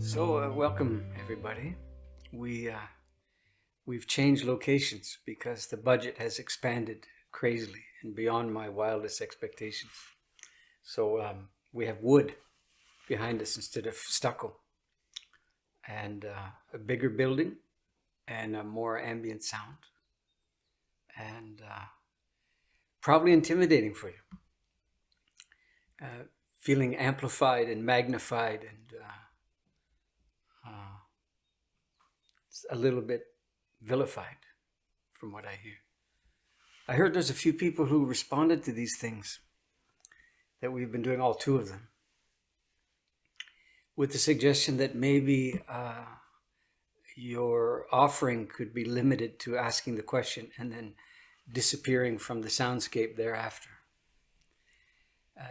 So welcome everybody. We've changed locations because the budget has expanded crazily and beyond my wildest expectations. So we have wood behind us instead of stucco, and a bigger building and a more ambient sound, and probably intimidating for you. Feeling amplified and magnified and a little bit vilified from what I hear. I heard there's a few people who responded to these things, that we've been doing, all two of them, with the suggestion that maybe your offering could be limited to asking the question and then disappearing from the soundscape thereafter.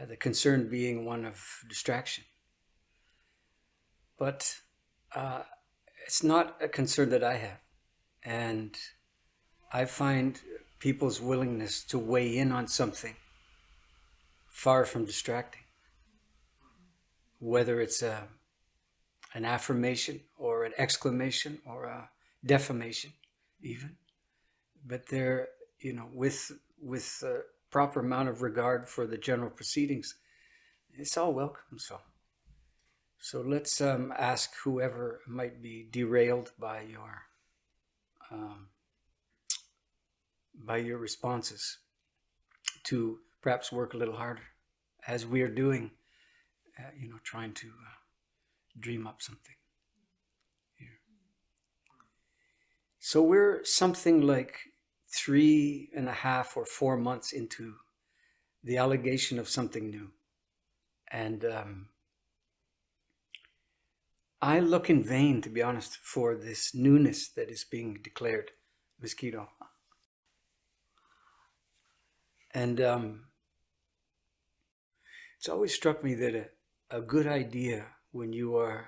The concern being one of distraction. But it's not a concern that I have. And I find people's willingness to weigh in on something far from distracting. Whether it's an affirmation or an exclamation or a defamation even. But they're, with a proper amount of regard for the general proceedings, it's all welcome. So let's ask whoever might be derailed by your responses to perhaps work a little harder, as we are doing, trying to dream up something here. So we're something like 3.5 or 4 months into the allegation of something new, and I look in vain, to be honest, for this newness that is being declared. Mosquito. And it's always struck me that a good idea when you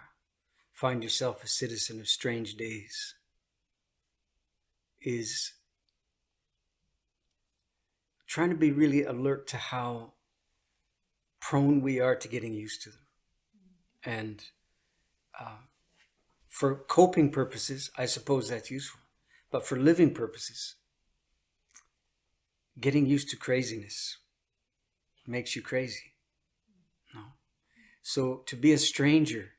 find yourself a citizen of strange days is trying to be really alert to how prone we are to getting used to them. And for coping purposes, I suppose that's useful. But for living purposes, getting used to craziness makes you crazy. No. So to be a stranger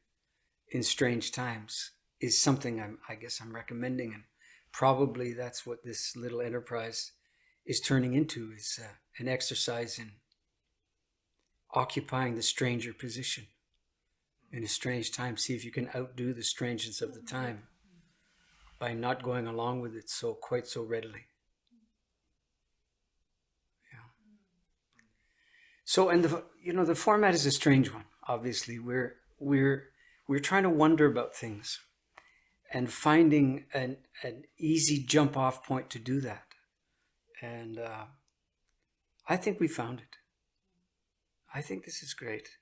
in strange times is something I guess I'm recommending, and probably that's what this little enterprise is turning into, is an exercise in occupying the stranger position in a strange time. See if you can outdo the strangeness of the time by not going along with it quite so readily. Yeah. So, and the format is a strange one. Obviously, we're trying to wonder about things and finding an easy jump off point to do that. And I think we found it. I think this is great.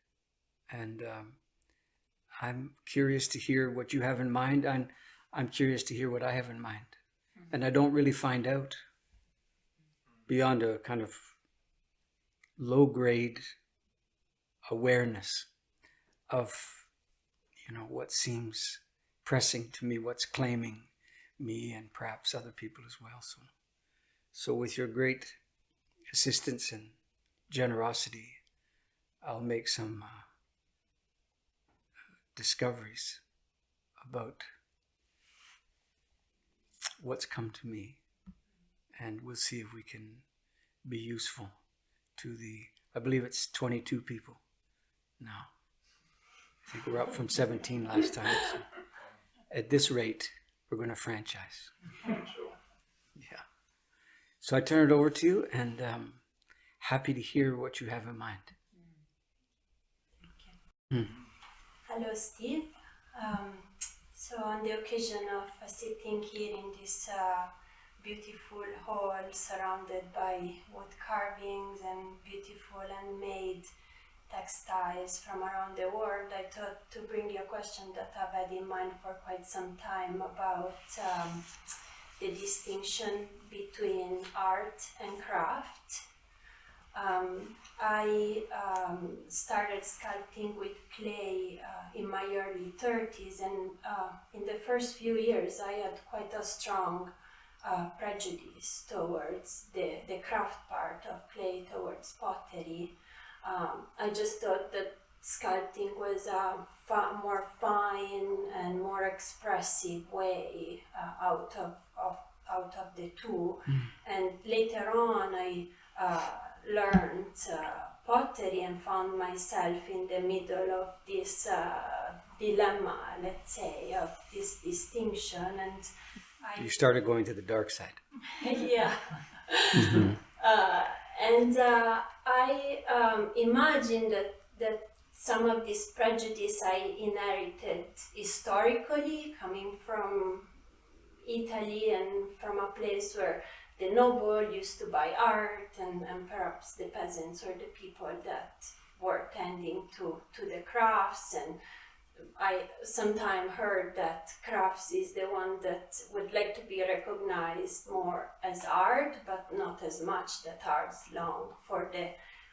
And I'm curious to hear what you have in mind. I'm curious to hear what I have in mind. And I don't really find out beyond a kind of low-grade awareness of, what seems pressing to me, what's claiming me and perhaps other people as well. So with your great assistance and generosity, I'll make some discoveries about what's come to me, and we'll see if we can be useful to I believe it's 22 people now. I think we're up from 17 last time. So at this rate, we're going to franchise. Yeah. So I turn it over to you, and happy to hear what you have in mind. Hello, Steve. So on the occasion of sitting here in this beautiful hall surrounded by wood carvings and beautiful handmade textiles from around the world, I thought to bring you a question that I've had in mind for quite some time about the distinction between art and craft. I started sculpting with clay in my early 30s, and in the first few years I had quite a strong prejudice towards the craft part of clay, towards pottery. I just thought that sculpting was a more fine and more expressive way out of the two. And later on I learned pottery and found myself in the middle of this dilemma, let's say, of this distinction. And You started going to the dark side. yeah. I imagine that some of this prejudice I inherited historically, coming from Italy and from a place where the noble used to buy art, and perhaps the peasants or the people that were tending to the crafts. And I sometimes heard that crafts is the one that would like to be recognized more as art, but not as much that arts long for the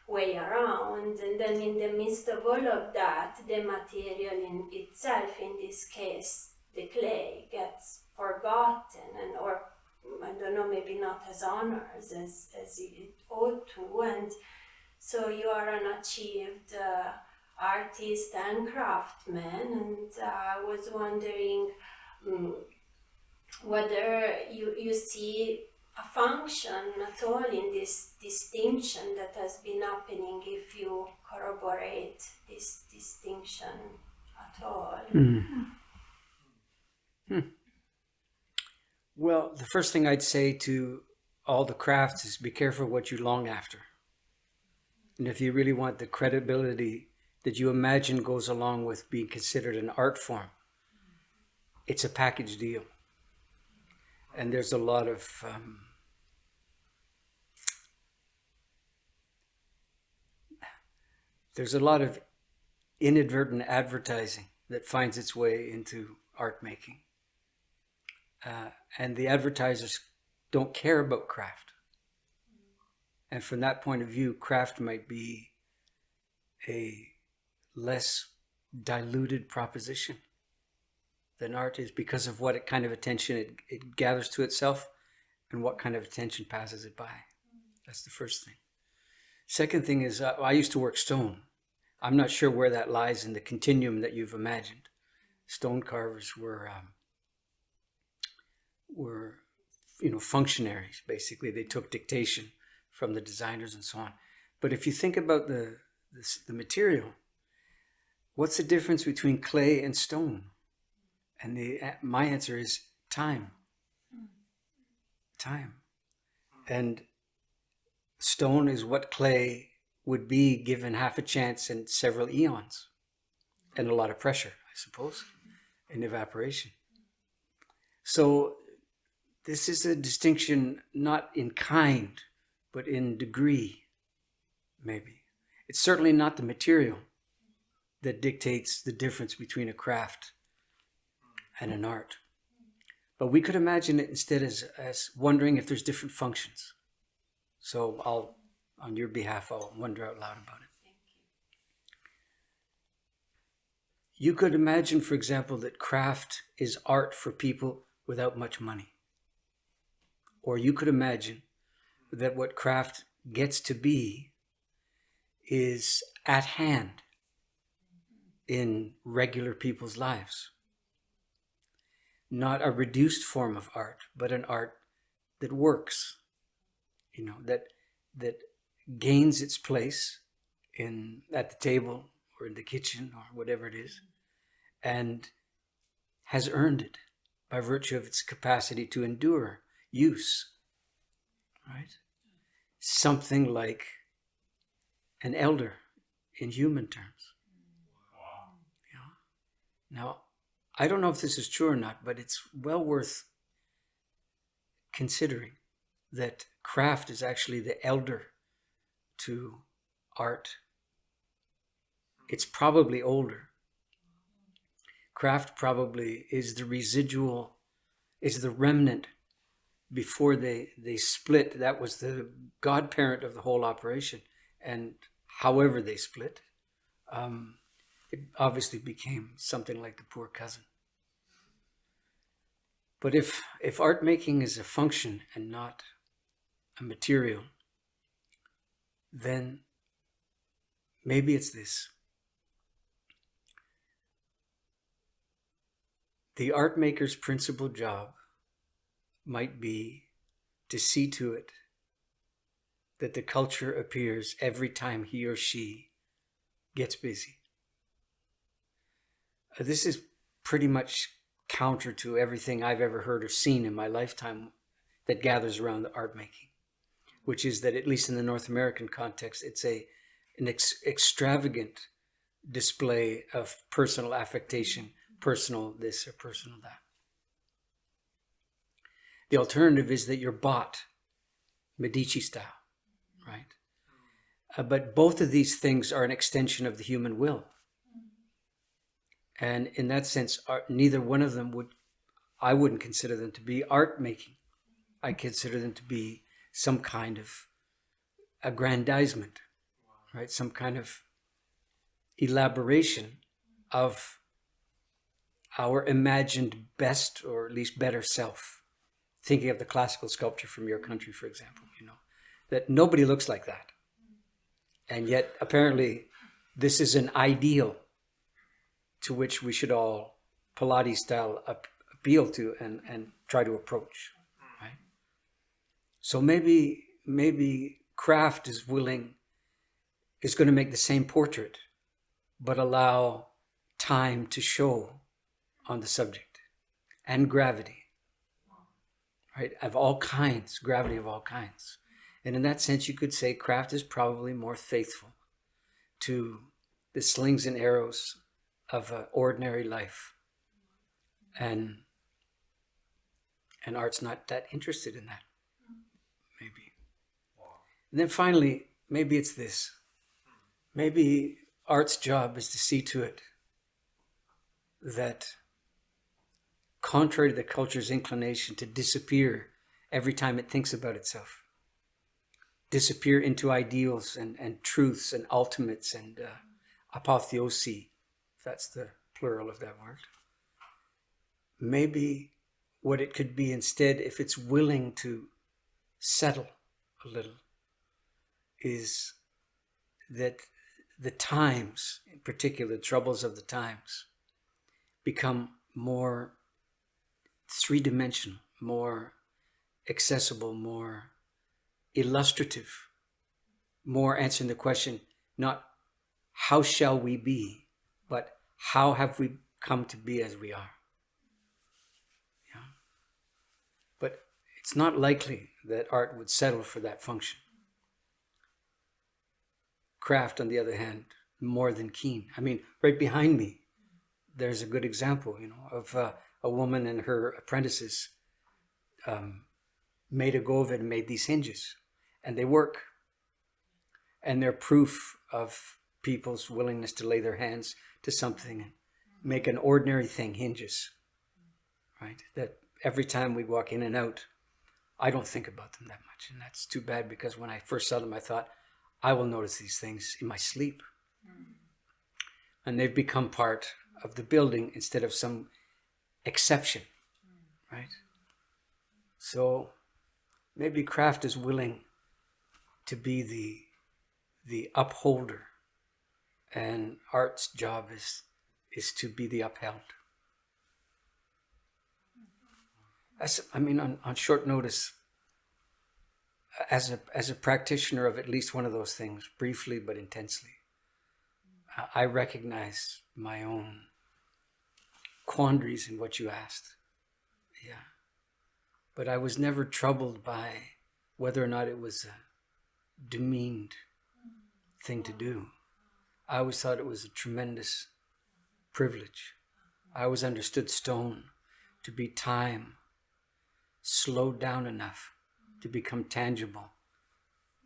way around. And then in the midst of all of that, the material in itself, in this case the clay, gets forgotten, and or I don't know, maybe not as honored as it ought to. And so you are an achieved artist and craftsman, and I was wondering whether you see a function at all in this distinction that has been happening, if you corroborate this distinction at all. Well, the first thing I'd say to all the crafts is be careful what you long after. And if you really want the credibility that you imagine goes along with being considered an art form, it's a package deal. And there's a lot of inadvertent advertising that finds its way into art making. And the advertisers don't care about craft. And from that point of view, craft might be a less diluted proposition than art is, because of what kind of attention it gathers to itself and what kind of attention passes it by. That's the first thing. Second thing is, I used to work stone. I'm not sure where that lies in the continuum that you've imagined. Stone carvers were functionaries, basically. They took dictation from the designers and so on. But if you think about the material, what's the difference between clay and stone? And my answer is time. Time. And stone is what clay would be given half a chance and several eons. And a lot of pressure, I suppose, and evaporation. So this is a distinction not in kind, but in degree, maybe. It's certainly not the material that dictates the difference between a craft and an art. But we could imagine it instead as wondering if there's different functions. So on your behalf, I'll wonder out loud about it. Thank You could imagine, for example, that craft is art for people without much money. Or you could imagine that what craft gets to be is at hand in regular people's lives. Not a reduced form of art, but an art that works, that gains its place at the table or in the kitchen or whatever it is, and has earned it by virtue of its capacity to endure use, right? Something like an elder in human terms. Yeah. Now, I don't know if this is true or not, but it's well worth considering that craft is actually the elder to art. It's probably older. Craft probably is the residual, is the remnant before they split. That was the godparent of the whole operation. And however they split, it obviously became something like the poor cousin. But if art making is a function and not a material, then maybe it's this. The art maker's principal job might be to see to it that the culture appears every time he or she gets busy. This is pretty much counter to everything I've ever heard or seen in my lifetime that gathers around the art making, which is that, at least in the North American context, it's an extravagant display of personal affectation, personal this or personal that. The alternative is that you're bought, Medici style, right? But both of these things are an extension of the human will. And in that sense, neither one of them I wouldn't consider them to be art making. I consider them to be some kind of aggrandizement, right? Some kind of elaboration of our imagined best, or at least better self. Thinking of the classical sculpture from your country, for example, that nobody looks like that. And yet, apparently, this is an ideal to which we should all, Pilates style, appeal to and try to approach, right? So maybe craft is going to make the same portrait, but allow time to show on the subject, and gravity, right? Of all kinds, gravity of all kinds. And in that sense, you could say craft is probably more faithful to the slings and arrows of an ordinary life. And art's not that interested in that, maybe. And then finally, maybe it's this. Maybe art's job is to see to it that, contrary to the culture's inclination to disappear every time it thinks about itself, disappear into ideals and truths and ultimates and apotheosis, if that's the plural of that word. Maybe what it could be instead, if it's willing to settle a little, is that the times, in particular, the troubles of the times, become more three-dimensional, more accessible, more illustrative, more answering the question, not how shall we be, but how have we come to be as we are. Yeah. But it's not likely that art would settle for that function. Craft, on the other hand, more than keen. I mean, right behind me, there's a good example, of a woman and her apprentices made a go of it and made these hinges. And they work. And they're proof of people's willingness to lay their hands to something and make an ordinary thing hinges. Right? That every time we walk in and out, I don't think about them that much. And that's too bad, because when I first saw them, I thought, I will notice these things in my sleep. And they've become part of the building instead of some exception, right? So maybe craft is willing to be the upholder, and art's job is to be the upheld. On short notice, as a practitioner of at least one of those things, briefly but intensely, I recognize my own quandaries in what you asked. Yeah. But I was never troubled by whether or not it was a demeaned thing to do. I always thought it was a tremendous privilege. I always understood stone to be time slowed down enough to become tangible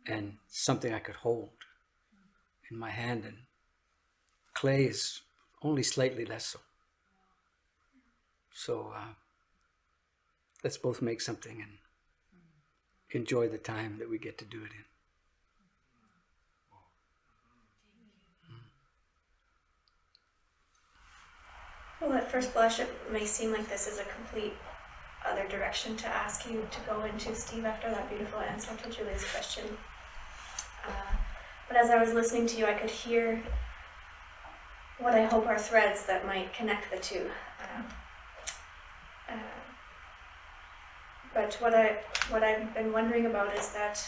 and something I could hold in my hand, and clay is only slightly less so. So let's both make something and enjoy the time that we get to do it in. Well, at first blush, it may seem like this is a complete other direction to ask you to go into, Steve, after that beautiful answer to Julie's question. But as I was listening to you, I could hear what I hope are threads that might connect the two. But what I've been wondering about is that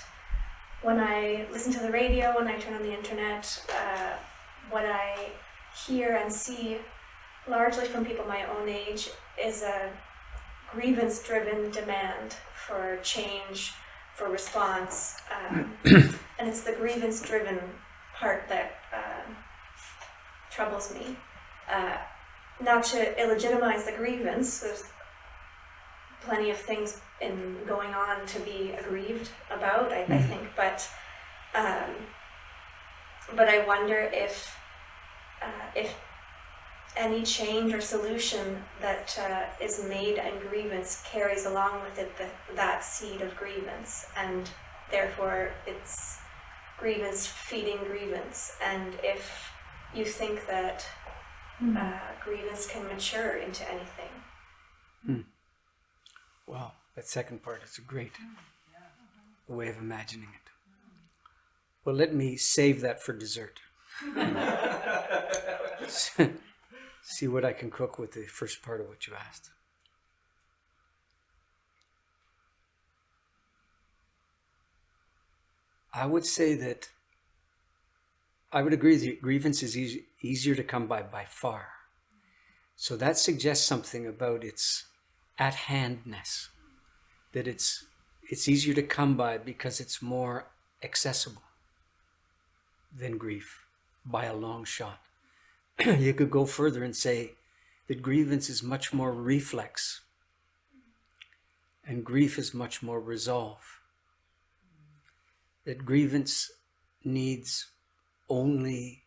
when I listen to the radio, when I turn on the internet, what I hear and see largely from people my own age is a grievance-driven demand for change, for response, and it's the grievance-driven part that troubles me. Not to illegitimize the grievance, there's plenty of things going on to be aggrieved about, I think, but I wonder if any change or solution that is made in grievance carries along with it that seed of grievance, and therefore it's grievance feeding grievance. And if you think that grievance can mature into anything. Wow, that second part is a great way of imagining it. Well, let me save that for dessert. See what I can cook with the first part of what you asked. I would say that I would agree that grievance is easier to come by far. So that suggests something about its at-handness, that it's easier to come by because it's more accessible than grief by a long shot. You could go further and say that grievance is much more reflex and grief is much more resolve. That grievance needs only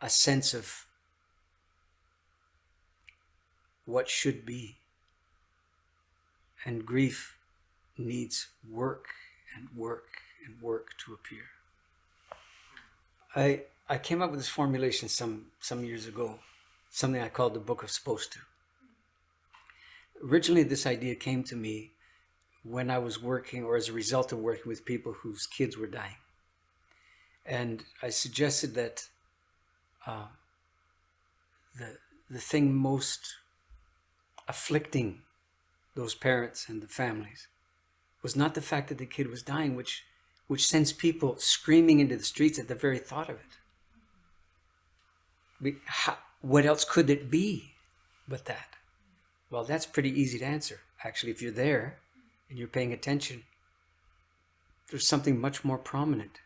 a sense of what should be, and grief needs work and work and work to appear. I came up with this formulation some years ago, something I called the Book of Supposed To. Originally, this idea came to me when I was working, or as a result of working with people whose kids were dying. And I suggested that the thing most afflicting those parents and the families was not the fact that the kid was dying, which sends people screaming into the streets at the very thought of it. What else could it be but that? Well, that's pretty easy to answer. Actually, if you're there and you're paying attention, there's something much more prominent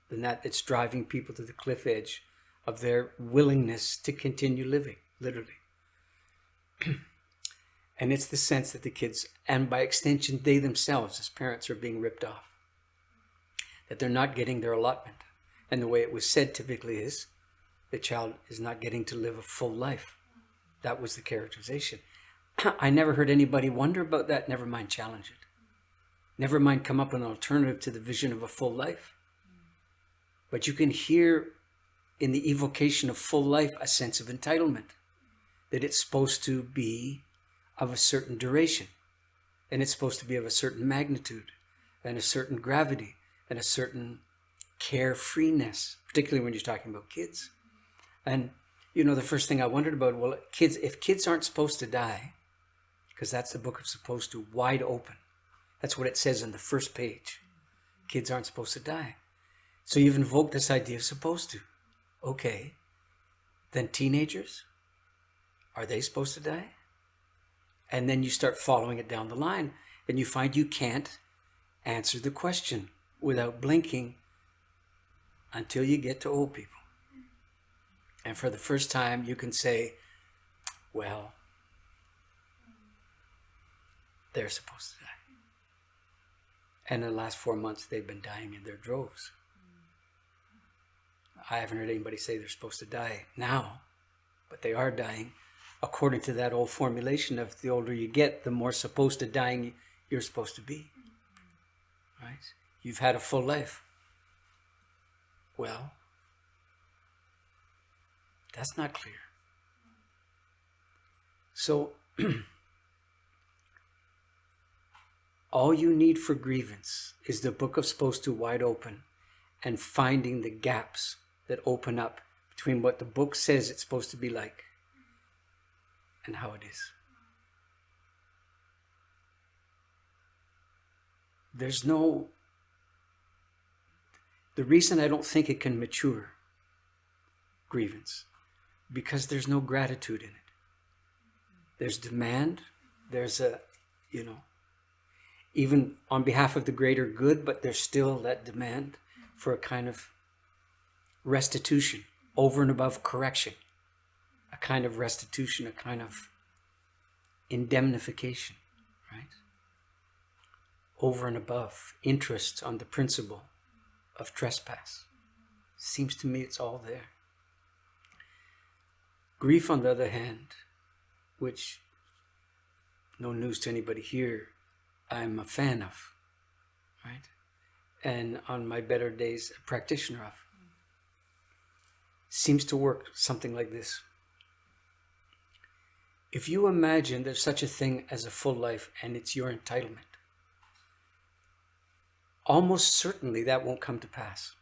than that. It's driving people to the cliff edge of their willingness to continue living, literally. And it's the sense that the kids, and by extension, they themselves as parents, are being ripped off. That they're not getting their allotment. And the way it was said typically is, the child is not getting to live a full life. That was the characterization. I never heard anybody wonder about that, never mind challenge it. Never mind come up with an alternative to the vision of a full life. But you can hear in the evocation of full life a sense of entitlement. That it's supposed to be of a certain duration. And it's supposed to be of a certain magnitude and a certain gravity and a certain carefreeness, particularly when you're talking about kids. And, you know, the first thing I wondered about, well, if kids aren't supposed to die, because that's the Book of Supposed To, wide open. That's what it says on the first page. Kids aren't supposed to die. So you've invoked this idea of supposed to. Okay. Then teenagers? Are they supposed to die? And then you start following it down the line, and you find you can't answer the question without blinking until you get to old people. And for the first time, you can say, well, they're supposed to die. And in the last 4 months, they've been dying in their droves. I haven't heard anybody say they're supposed to die now, but they are dying according to that old formulation of the older you get, the more supposed to dying you're supposed to be. Right? You've had a full life. Well, that's not clear. So, all you need for grievance is the book of supposed to wide open and finding the gaps that open up between what the book says it's supposed to be like and how it is. There's no... The reason I don't think it can mature, grievance, because there's no gratitude in it. There's demand, there's a, even on behalf of the greater good, but there's still that demand for a kind of restitution over and above correction, a kind of restitution, a kind of indemnification, right? Over and above interest on the principle of trespass. Seems to me it's all there. Grief, on the other hand, which, no news to anybody here, I'm a fan of, right? And on my better days, a practitioner of. Seems to work something like this. If you imagine there's such a thing as a full life and it's your entitlement, almost certainly that won't come to pass.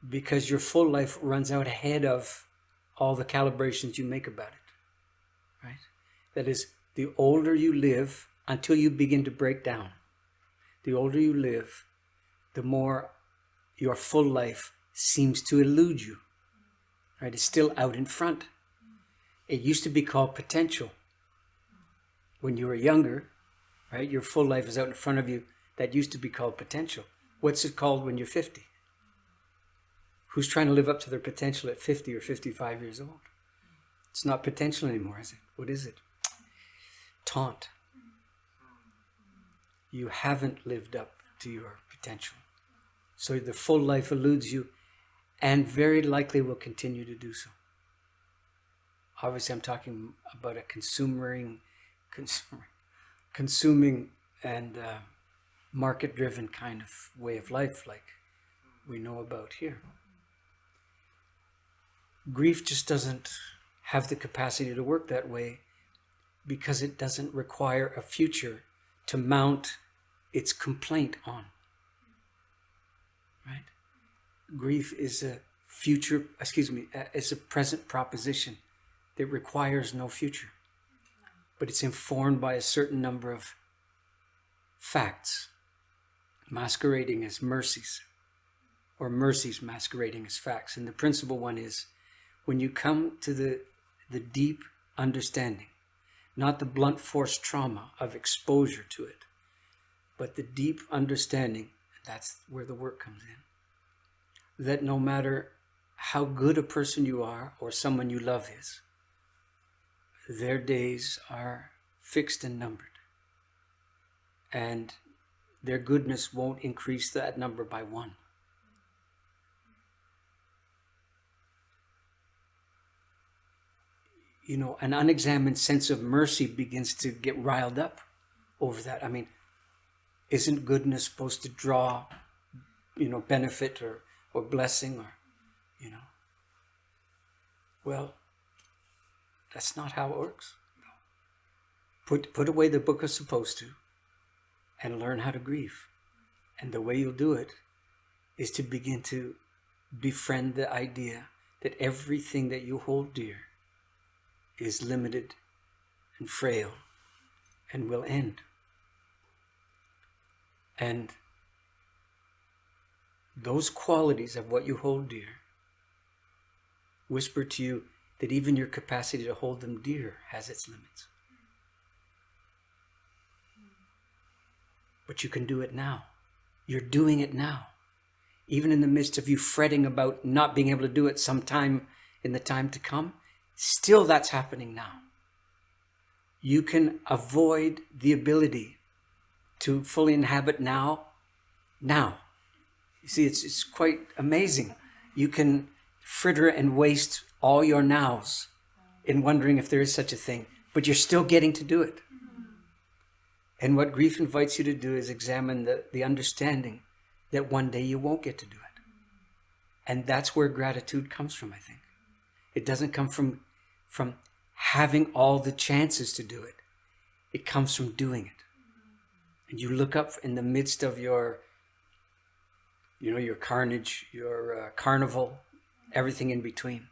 Because your full life runs out ahead of all the calibrations you make about it, right? That is, the older you live until you begin to break down, the older you live, the more your full life seems to elude you, right? It's still out in front. It used to be called potential. When you were younger, right? Your full life is out in front of you. That used to be called potential. What's it called when you're 50? Who's trying to live up to their potential at 50 or 55 years old? It's not potential anymore, is it? What is it? Taunt. You haven't lived up to your potential. So the full life eludes you and very likely will continue to do so. Obviously, I'm talking about a consuming and market-driven kind of way of life like we know about here. Grief just doesn't have the capacity to work that way because it doesn't require a future to mount its complaint on. Right? Grief is a is a present proposition that requires no future. But it's informed by a certain number of facts masquerading as mercies, or mercies masquerading as facts. And the principal one is when you come to the deep understanding, not the blunt force trauma of exposure to it, but the deep understanding, that's where the work comes in, that no matter how good a person you are or someone you love is, their days are fixed and numbered. And their goodness won't increase that number by 1. An unexamined sense of mercy begins to get riled up over that. I mean, isn't goodness supposed to draw, benefit or blessing or, Well, that's not how it works. Put away the book of supposed to and learn how to grieve. And the way you'll do it is to begin to befriend the idea that everything that you hold dear is limited and frail and will end. And those qualities of what you hold dear whisper to you, that even your capacity to hold them dear has its limits. But you can do it now. You're doing it now. Even in the midst of you fretting about not being able to do it sometime in the time to come, still that's happening now. You can avoid the ability to fully inhabit now. You see, it's quite amazing. You can fritter and waste all your nows in wondering if there is such a thing, but you're still getting to do it. And what grief invites you to do is examine the understanding that one day you won't get to do it. And that's where gratitude comes from, I think. It doesn't come from having all the chances to do it. It comes from doing it. And you look up in the midst of your carnage, your carnival, everything in between.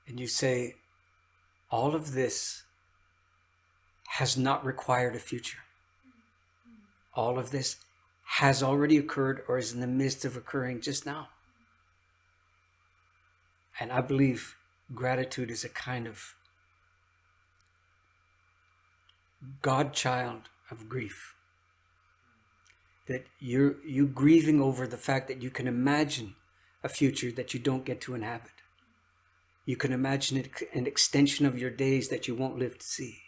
And you say, all of this has not required a future. All of this has already occurred or is in the midst of occurring just now. And I believe gratitude is a kind of godchild of grief. That you grieving over the fact that you can imagine a future that you don't get to inhabit. You can imagine an extension of your days that you won't live to see.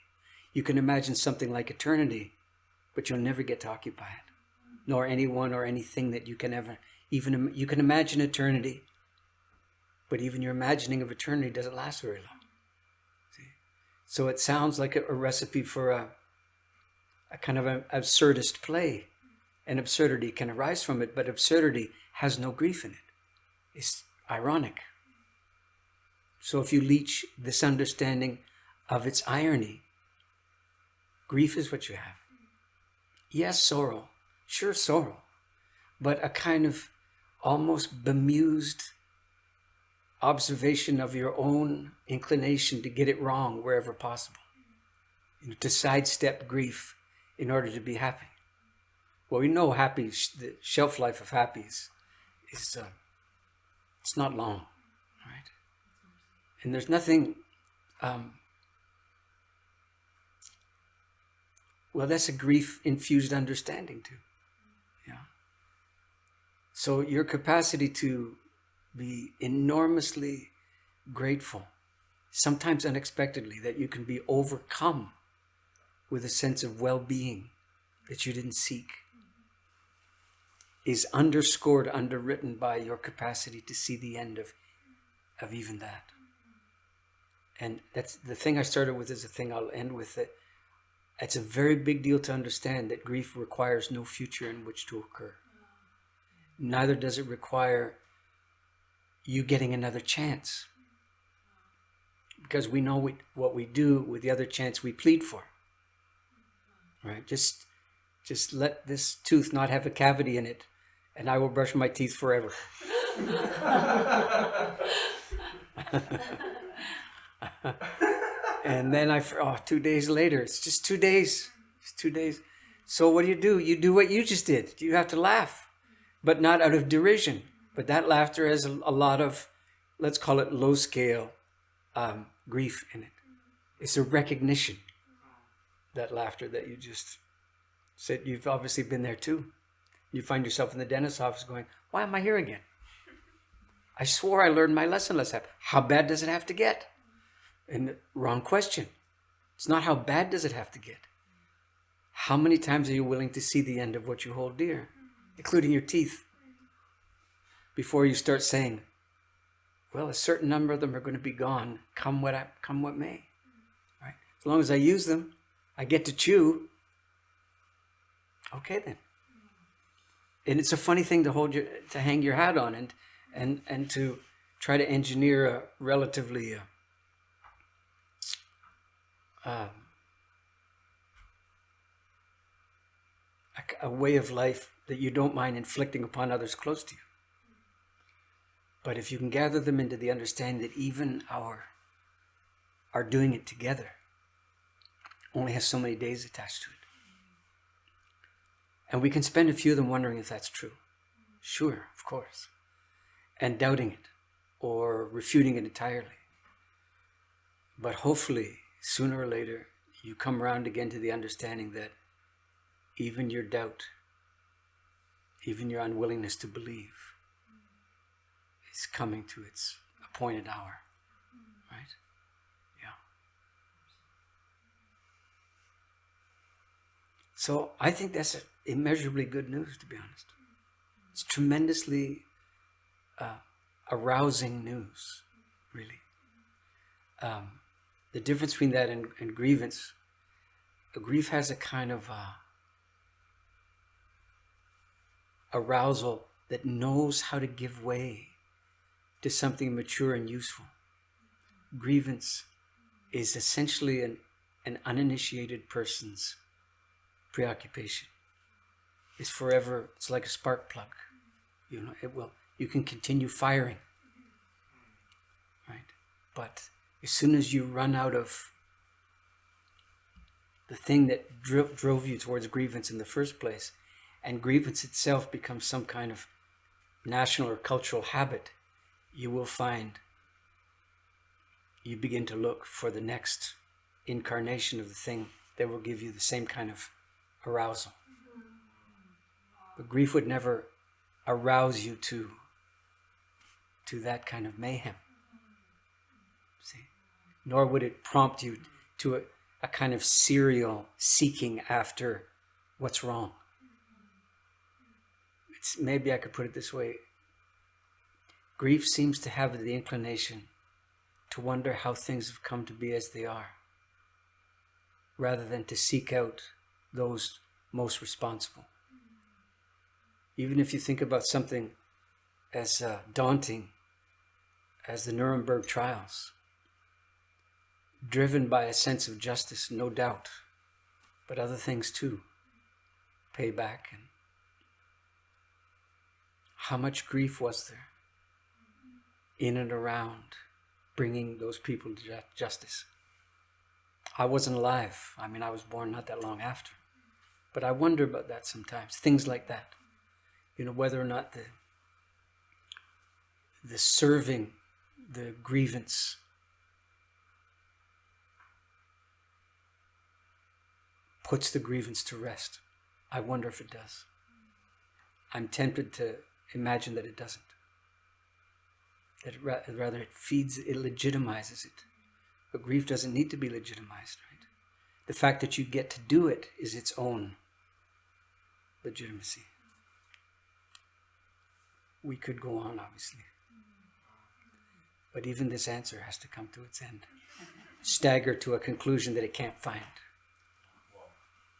You can imagine something like eternity, but you'll never get to occupy it. Nor anyone or anything that you can ever, you can imagine eternity, but even your imagining of eternity doesn't last very long. See? So it sounds like a recipe for a kind of an absurdist play. And absurdity can arise from it, but absurdity has no grief in it. It's ironic. So if you leach this understanding of its irony, grief is what you have. Yes, sorrow. Sure, sorrow. But a kind of almost bemused observation of your own inclination to get it wrong wherever possible. To sidestep grief in order to be happy. Well, we know happy, the shelf life of happy is it's not long, right? And there's nothing, well, that's a grief-infused understanding too, yeah. So your capacity to be enormously grateful, sometimes unexpectedly, that you can be overcome with a sense of well-being that you didn't seek, is underscored, underwritten by your capacity to see the end of even that. And that's the thing I started with is the thing I'll end with. It's a very big deal to understand that grief requires no future in which to occur. Neither does it require you getting another chance. Because we know what we do with the other chance we plead for. Right? Just let this tooth not have a cavity in it, and I will brush my teeth forever. And then 2 days later, it's just 2 days. It's 2 days. So what do? You do what you just did. You have to laugh, but not out of derision. But that laughter has a lot of, let's call it low scale grief in it. It's a recognition, that laughter that you just said. You've obviously been there too. You find yourself in the dentist's office going, why am I here again? I swore I learned my lesson last time. How bad does it have to get? And wrong question. It's not how bad does it have to get. How many times are you willing to see the end of what you hold dear, including your teeth, before you start saying, well, a certain number of them are going to be gone, come what may. Right? As long as I use them, I get to chew. Okay then. And it's a funny thing to hang your hat on and to try to engineer a relatively a way of life that you don't mind inflicting upon others close to you. But if you can gather them into the understanding that even our doing it together only has so many days attached to it. And we can spend a few of them wondering if that's true. Sure, of course. And doubting it or refuting it entirely. But hopefully, sooner or later, you come around again to the understanding that even your doubt, even your unwillingness to believe, is coming to its appointed hour, right? Yeah. So I think that's immeasurably good news, to be honest. It's tremendously arousing news, really. The difference between that and grievance, grief has a kind of arousal that knows how to give way to something mature and useful. Grievance is essentially an uninitiated person's preoccupation. It's forever, it's like a spark plug. You know, you can continue firing, right? But as soon as you run out of the thing that drove you towards grievance in the first place, and grievance itself becomes some kind of national or cultural habit, you will find you begin to look for the next incarnation of the thing that will give you the same kind of arousal. But grief would never arouse you to that kind of mayhem. See? Nor would it prompt you to a kind of serial seeking after what's wrong. Maybe I could put it this way. Grief seems to have the inclination to wonder how things have come to be as they are, rather than to seek out those most responsible. Even if you think about something as daunting as the Nuremberg trials, driven by a sense of justice, no doubt, but other things too, payback, and how much grief was there in and around bringing those people to justice. I wasn't alive. I mean, I was born not that long after. But I wonder about that sometimes, things like that. You know, whether or not the serving, the grievance, puts the grievance to rest. I wonder if it does. I'm tempted to imagine that it doesn't. That rather it feeds, it legitimizes it. But grief doesn't need to be legitimized, right? The fact that you get to do it is its own legitimacy. We could go on, obviously. But even this answer has to come to its end. Stagger to a conclusion that it can't find.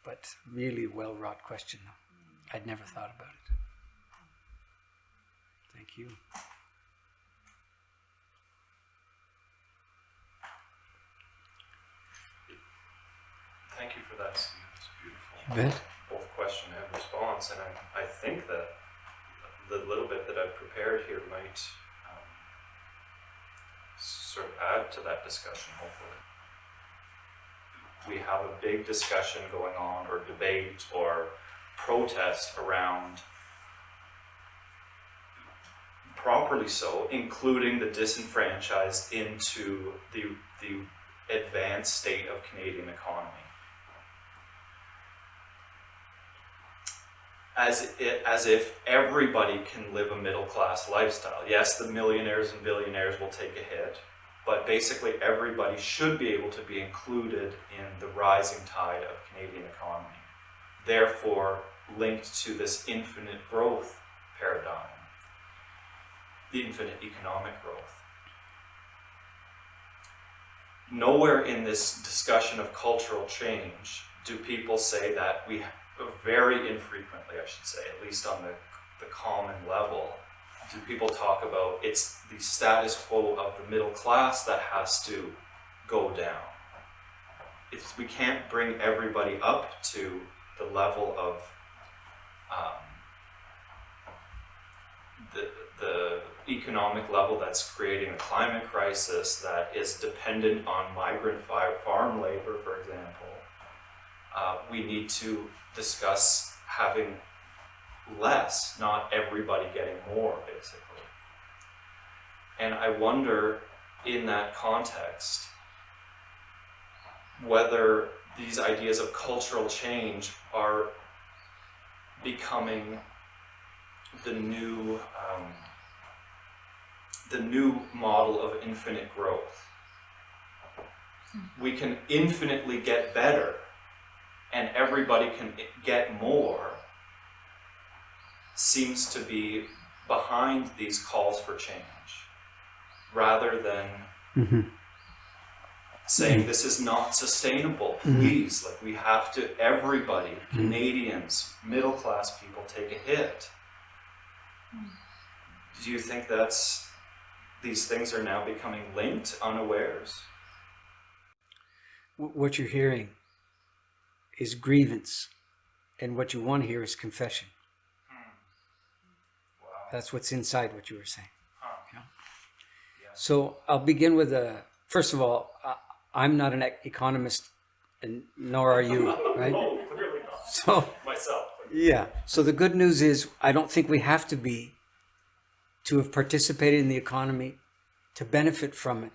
But really well-wrought question, though. I'd never thought about it. Thank you. Thank you for that, Steve. It's beautiful. You bet. Both question and response, and I think that the little bit that I've prepared here might sort of add to that discussion, hopefully. We have a big discussion going on, or debate, or protest around, properly so, including the disenfranchised into the advanced state of Canadian economy. As if everybody can live a middle-class lifestyle. Yes, the millionaires and billionaires will take a hit, but basically everybody should be able to be included in the rising tide of Canadian economy. Therefore, linked to this infinite growth paradigm, the infinite economic growth. Nowhere in this discussion of cultural change do people say that we very infrequently, I should say, at least on the common level, do people talk about it's the status quo of the middle class that has to go down. We can't bring everybody up to the level of the economic level that's creating a climate crisis that is dependent on migrant farm labor, for example. We need to discuss having less, not everybody getting more, basically. And I wonder, in that context, whether these ideas of cultural change are becoming the new model of infinite growth. We can infinitely get better, and everybody can get more, seems to be behind these calls for change, rather than saying this is not sustainable, please, like we have to, everybody, Canadians, middle class people, take a hit. Do you think these things are now becoming linked unawares? What you're hearing is grievance, and what you want to hear is confession. Wow. That's what's inside what you were saying. Huh. Yeah. Yeah. So I'll begin with first of all, I'm not an economist, and nor are you, right? Oh, clearly not. So Myself. yeah. So the good news is I don't think we have to be to have participated in the economy, to benefit from it,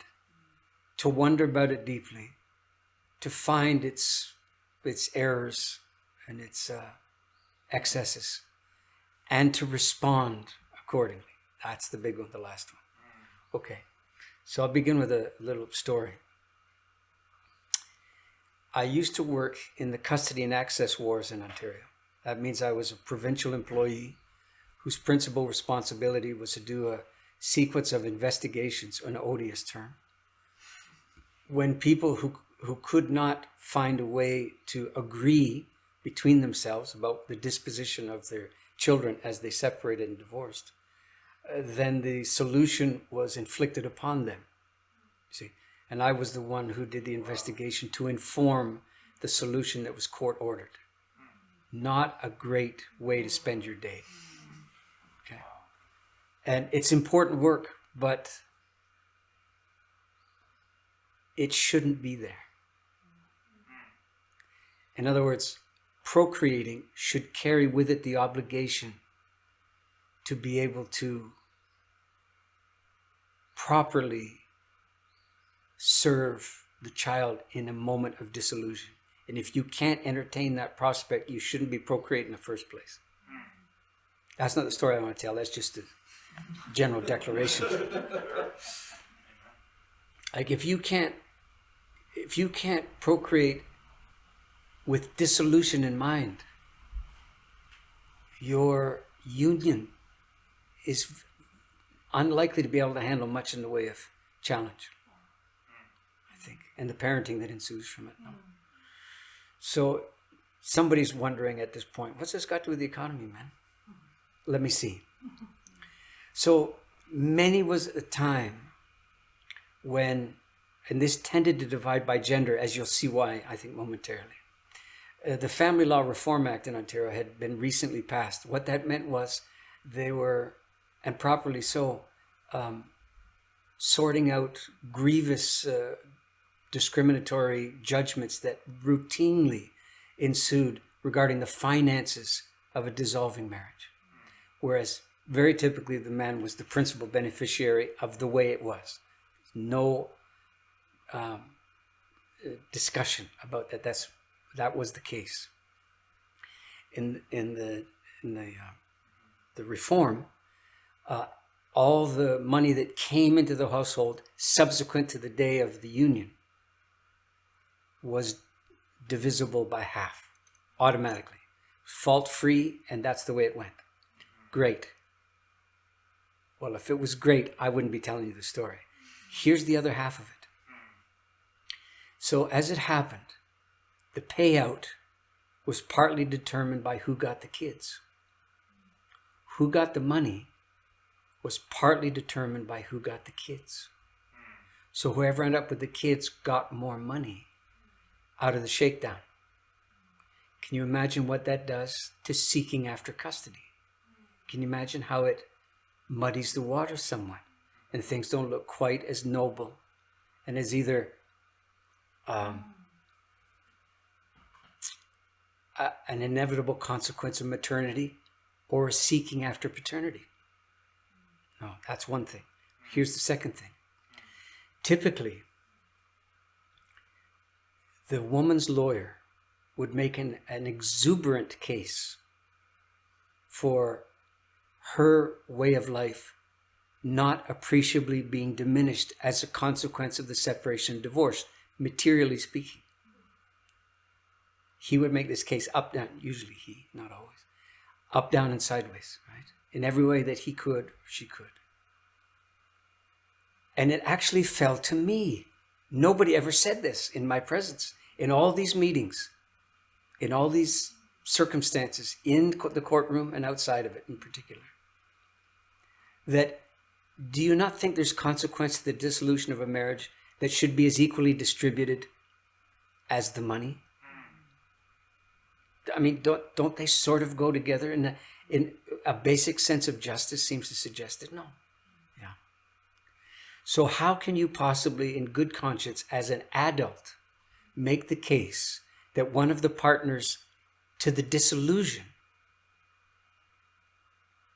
to wonder about it deeply, to find its errors and its excesses, and to respond accordingly. That's the big one, the last one. Okay. So I'll begin with a little story. I used to work in the custody and access wars in Ontario. That means I was a provincial employee whose principal responsibility was to do a sequence of investigations, an odious term, when people who could not find a way to agree between themselves about the disposition of their children as they separated and divorced, then the solution was inflicted upon them. See, and I was the one who did the investigation to inform the solution that was court ordered. Not a great way to spend your day. Okay. And it's important work, but it shouldn't be there. In other words, procreating should carry with it the obligation to be able to properly serve the child in a moment of disillusion. And if you can't entertain that prospect, you shouldn't be procreating in the first place. That's not the story I want to tell. That's just a general declaration. Like if you can't procreate with dissolution in mind, your union is unlikely to be able to handle much in the way of challenge, I think, and the parenting that ensues from it. No? So somebody's wondering at this point, what's this got to do with the economy, man? Let me see. So many was a time when, and this tended to divide by gender, as you'll see why, I think, momentarily. The Family Law Reform Act in Ontario had been recently passed. What that meant was they were, and properly so, sorting out grievous discriminatory judgments that routinely ensued regarding the finances of a dissolving marriage. Whereas very typically the man was the principal beneficiary of the way it was. No discussion about that. That was the case. In the reform, all the money that came into the household subsequent to the day of the union was divisible by half automatically, fault-free, and that's the way it went. Great. Well, if it was great, I wouldn't be telling you the story. Here's the other half of it. So as it happened, the payout was partly determined by who got the kids. Who got the money was partly determined by who got the kids. So whoever ended up with the kids got more money out of the shakedown. Can you imagine what that does to seeking after custody? Can you imagine how it muddies the water somewhat and things don't look quite as noble and as either an inevitable consequence of maternity or a seeking after paternity? No, that's one thing. Here's the second thing. Typically, the woman's lawyer would make an exuberant case for her way of life not appreciably being diminished as a consequence of the separation and divorce, materially speaking. He would make this case up, down, usually he, not always, up, down, and sideways, right? In every way that he could, or she could. And it actually fell to me. Nobody ever said this in my presence. In all these meetings, in all these circumstances, in the courtroom and outside of it in particular, that do you not think there's consequence to the dissolution of a marriage that should be as equally distributed as the money? I mean, don't they sort of go together? In a basic sense of justice seems to suggest that no. Yeah. So how can you possibly, in good conscience, as an adult, make the case that one of the partners to the dissolution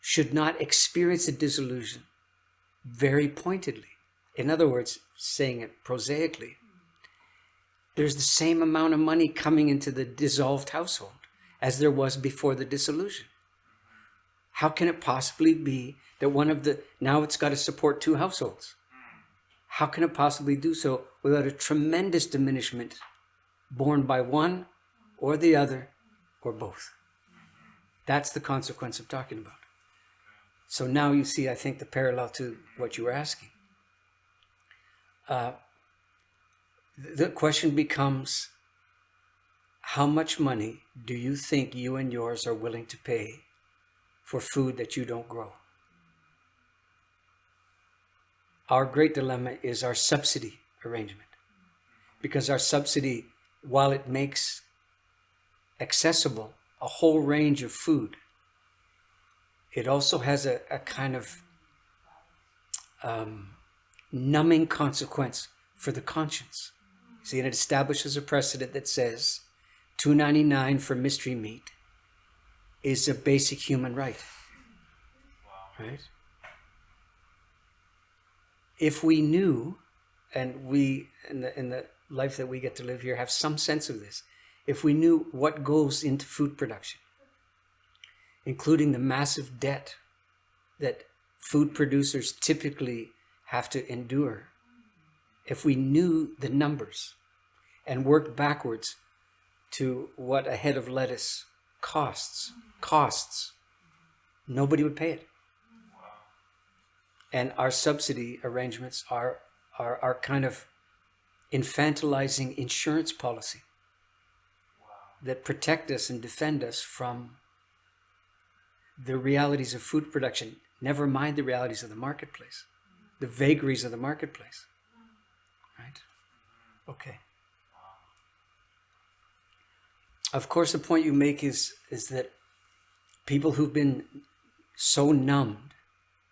should not experience a dissolution very pointedly? In other words, saying it prosaically, there's the same amount of money coming into the dissolved household as there was before the dissolution. How can it possibly be that one of the, now it's got to support two households? How can it possibly do so without a tremendous diminishment borne by one or the other or both? That's the consequence of talking about. So now you see, I think, the parallel to what you were asking. The question becomes, how much money do you think you and yours are willing to pay for food that you don't grow? Our great dilemma is our subsidy arrangement. Because our subsidy, while it makes accessible a whole range of food, it also has a kind of numbing consequence for the conscience. See, and it establishes a precedent that says $2.99 for mystery meat is a basic human right. Right? If we knew, and we, in the life that we get to live here, have some sense of this, if we knew what goes into food production, including the massive debt that food producers typically have to endure, if we knew the numbers and worked backwards to what a head of lettuce costs, nobody would pay it. And our subsidy arrangements are kind of infantilizing insurance policy that protect us and defend us from the realities of food production, never mind the realities of the marketplace, the vagaries of the marketplace. Right? Okay. Of course, the point you make is that people who've been so numbed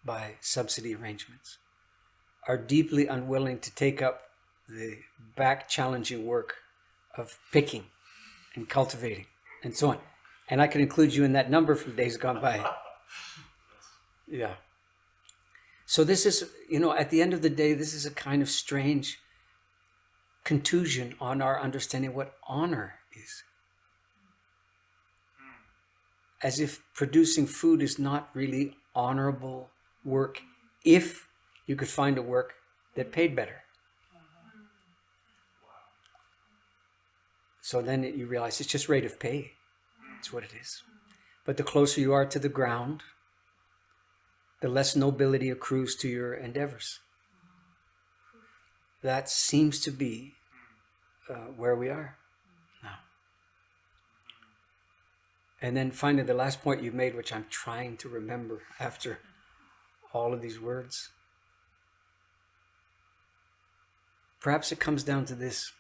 by subsidy arrangements are deeply unwilling to take up the back-challenging work of picking and cultivating and so on. And I can include you in that number from days gone by. Yeah. So this is, at the end of the day, this is a kind of strange contusion on our understanding of what honor is. As if producing food is not really honorable work if you could find a work that paid better. So then you realize it's just rate of pay. That's what it is. But the closer you are to the ground, the less nobility accrues to your endeavors. That seems to be where we are now. And then finally, the last point you made, which I'm trying to remember after all of these words. Perhaps it comes down to this.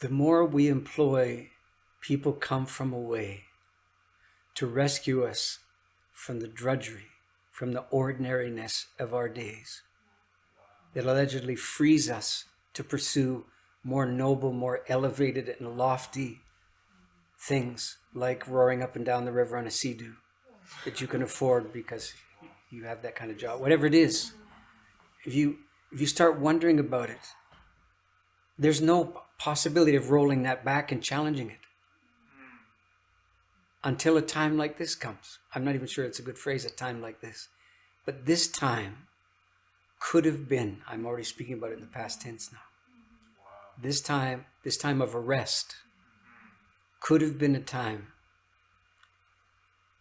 The more we employ people come from away to rescue us from the drudgery, from the ordinariness of our days, that allegedly frees us to pursue more noble, more elevated and lofty things like roaring up and down the river on a sea-doo that you can afford because you have that kind of job. Whatever it is, if you start wondering about it, there's no possibility of rolling that back and challenging it until a time like this comes. I'm not even sure it's a good phrase, a time like this. But this time could have been, I'm already speaking about it in the past tense now. This time of arrest could have been a time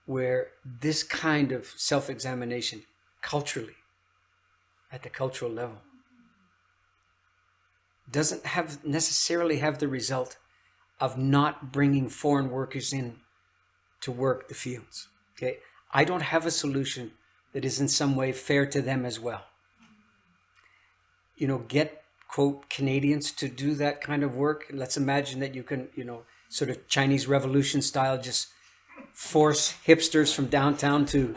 where this kind of self-examination culturally, at the cultural level, doesn't necessarily have the result of not bringing foreign workers in to work the fields. Okay, I don't have a solution that is in some way fair to them as well. Get, quote, Canadians to do that kind of work. Let's imagine that you can, sort of Chinese Revolution style, just force hipsters from downtown to,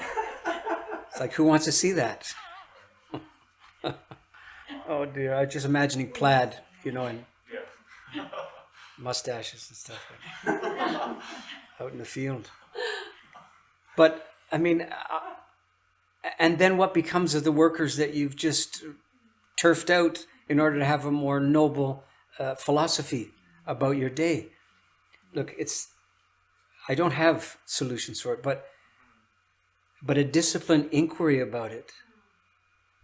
it's like, who wants to see that? Oh dear, I'm just imagining plaid, and mustaches and stuff out in the field. But, I mean, and then what becomes of the workers that you've just turfed out in order to have a more noble philosophy about your day? Look, I don't have solutions for it, but a disciplined inquiry about it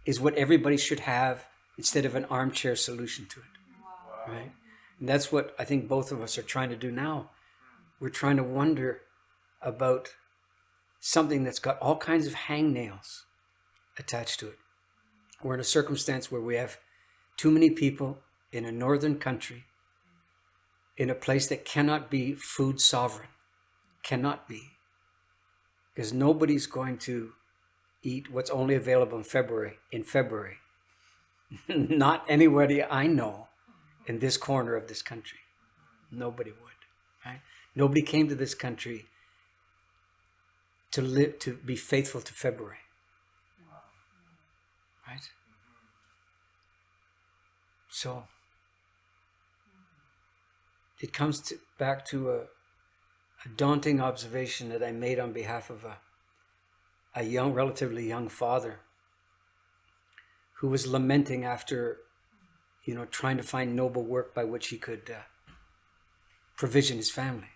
is what everybody should have instead of an armchair solution to it. Wow. Right? And that's what I think both of us are trying to do now. We're trying to wonder about something that's got all kinds of hangnails attached to it. We're in a circumstance where we have too many people in a northern country, in a place that cannot be food sovereign. Cannot be. Because nobody's going to eat what's only available in February. Not anybody I know in this corner of this country. Nobody would. Right? Nobody came to this country to live, to be faithful to February. Right? So it comes back to a daunting observation that I made on behalf of a young, relatively young father who was lamenting after, trying to find noble work by which he could provision his family.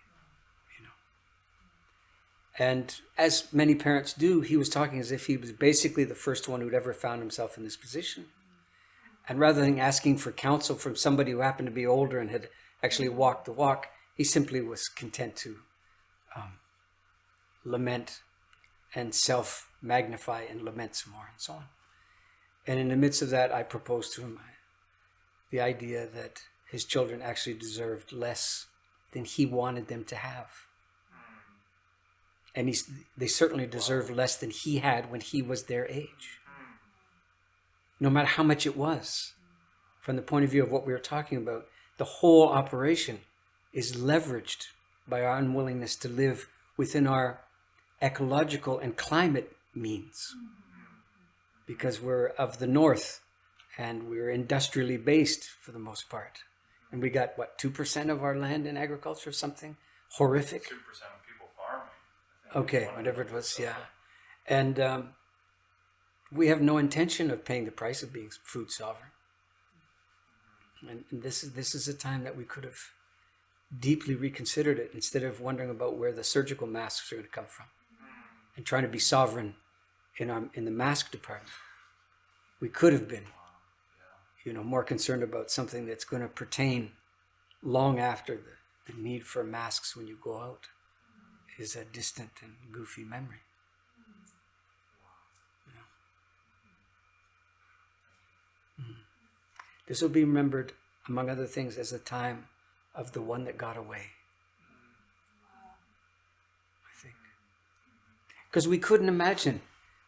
And as many parents do, he was talking as if he was basically the first one who'd ever found himself in this position. And rather than asking for counsel from somebody who happened to be older and had actually walked the walk, he simply was content to lament and self-magnify and lament some more and so on. And in the midst of that, I proposed to him the idea that his children actually deserved less than he wanted them to have. And they certainly deserved less than he had when he was their age. No matter how much it was. From the point of view of what we were talking about, the whole operation is leveraged by our unwillingness to live within our ecological and climate means. Because we're of the north and we're industrially based for the most part. And we got, 2% of our land in agriculture or something? Horrific. 2% of people farming. Okay, whatever it was, yeah. And we have no intention of paying the price of being food sovereign. And this is a time that we could have deeply reconsidered it instead of wondering about where the surgical masks are going to come from and trying to be sovereign in the mask department. We could have been, more concerned about something that's going to pertain long after the need for masks when you go out is a distant and goofy memory. This will be remembered, among other things, as the time of the one that got away. I think. Because we couldn't imagine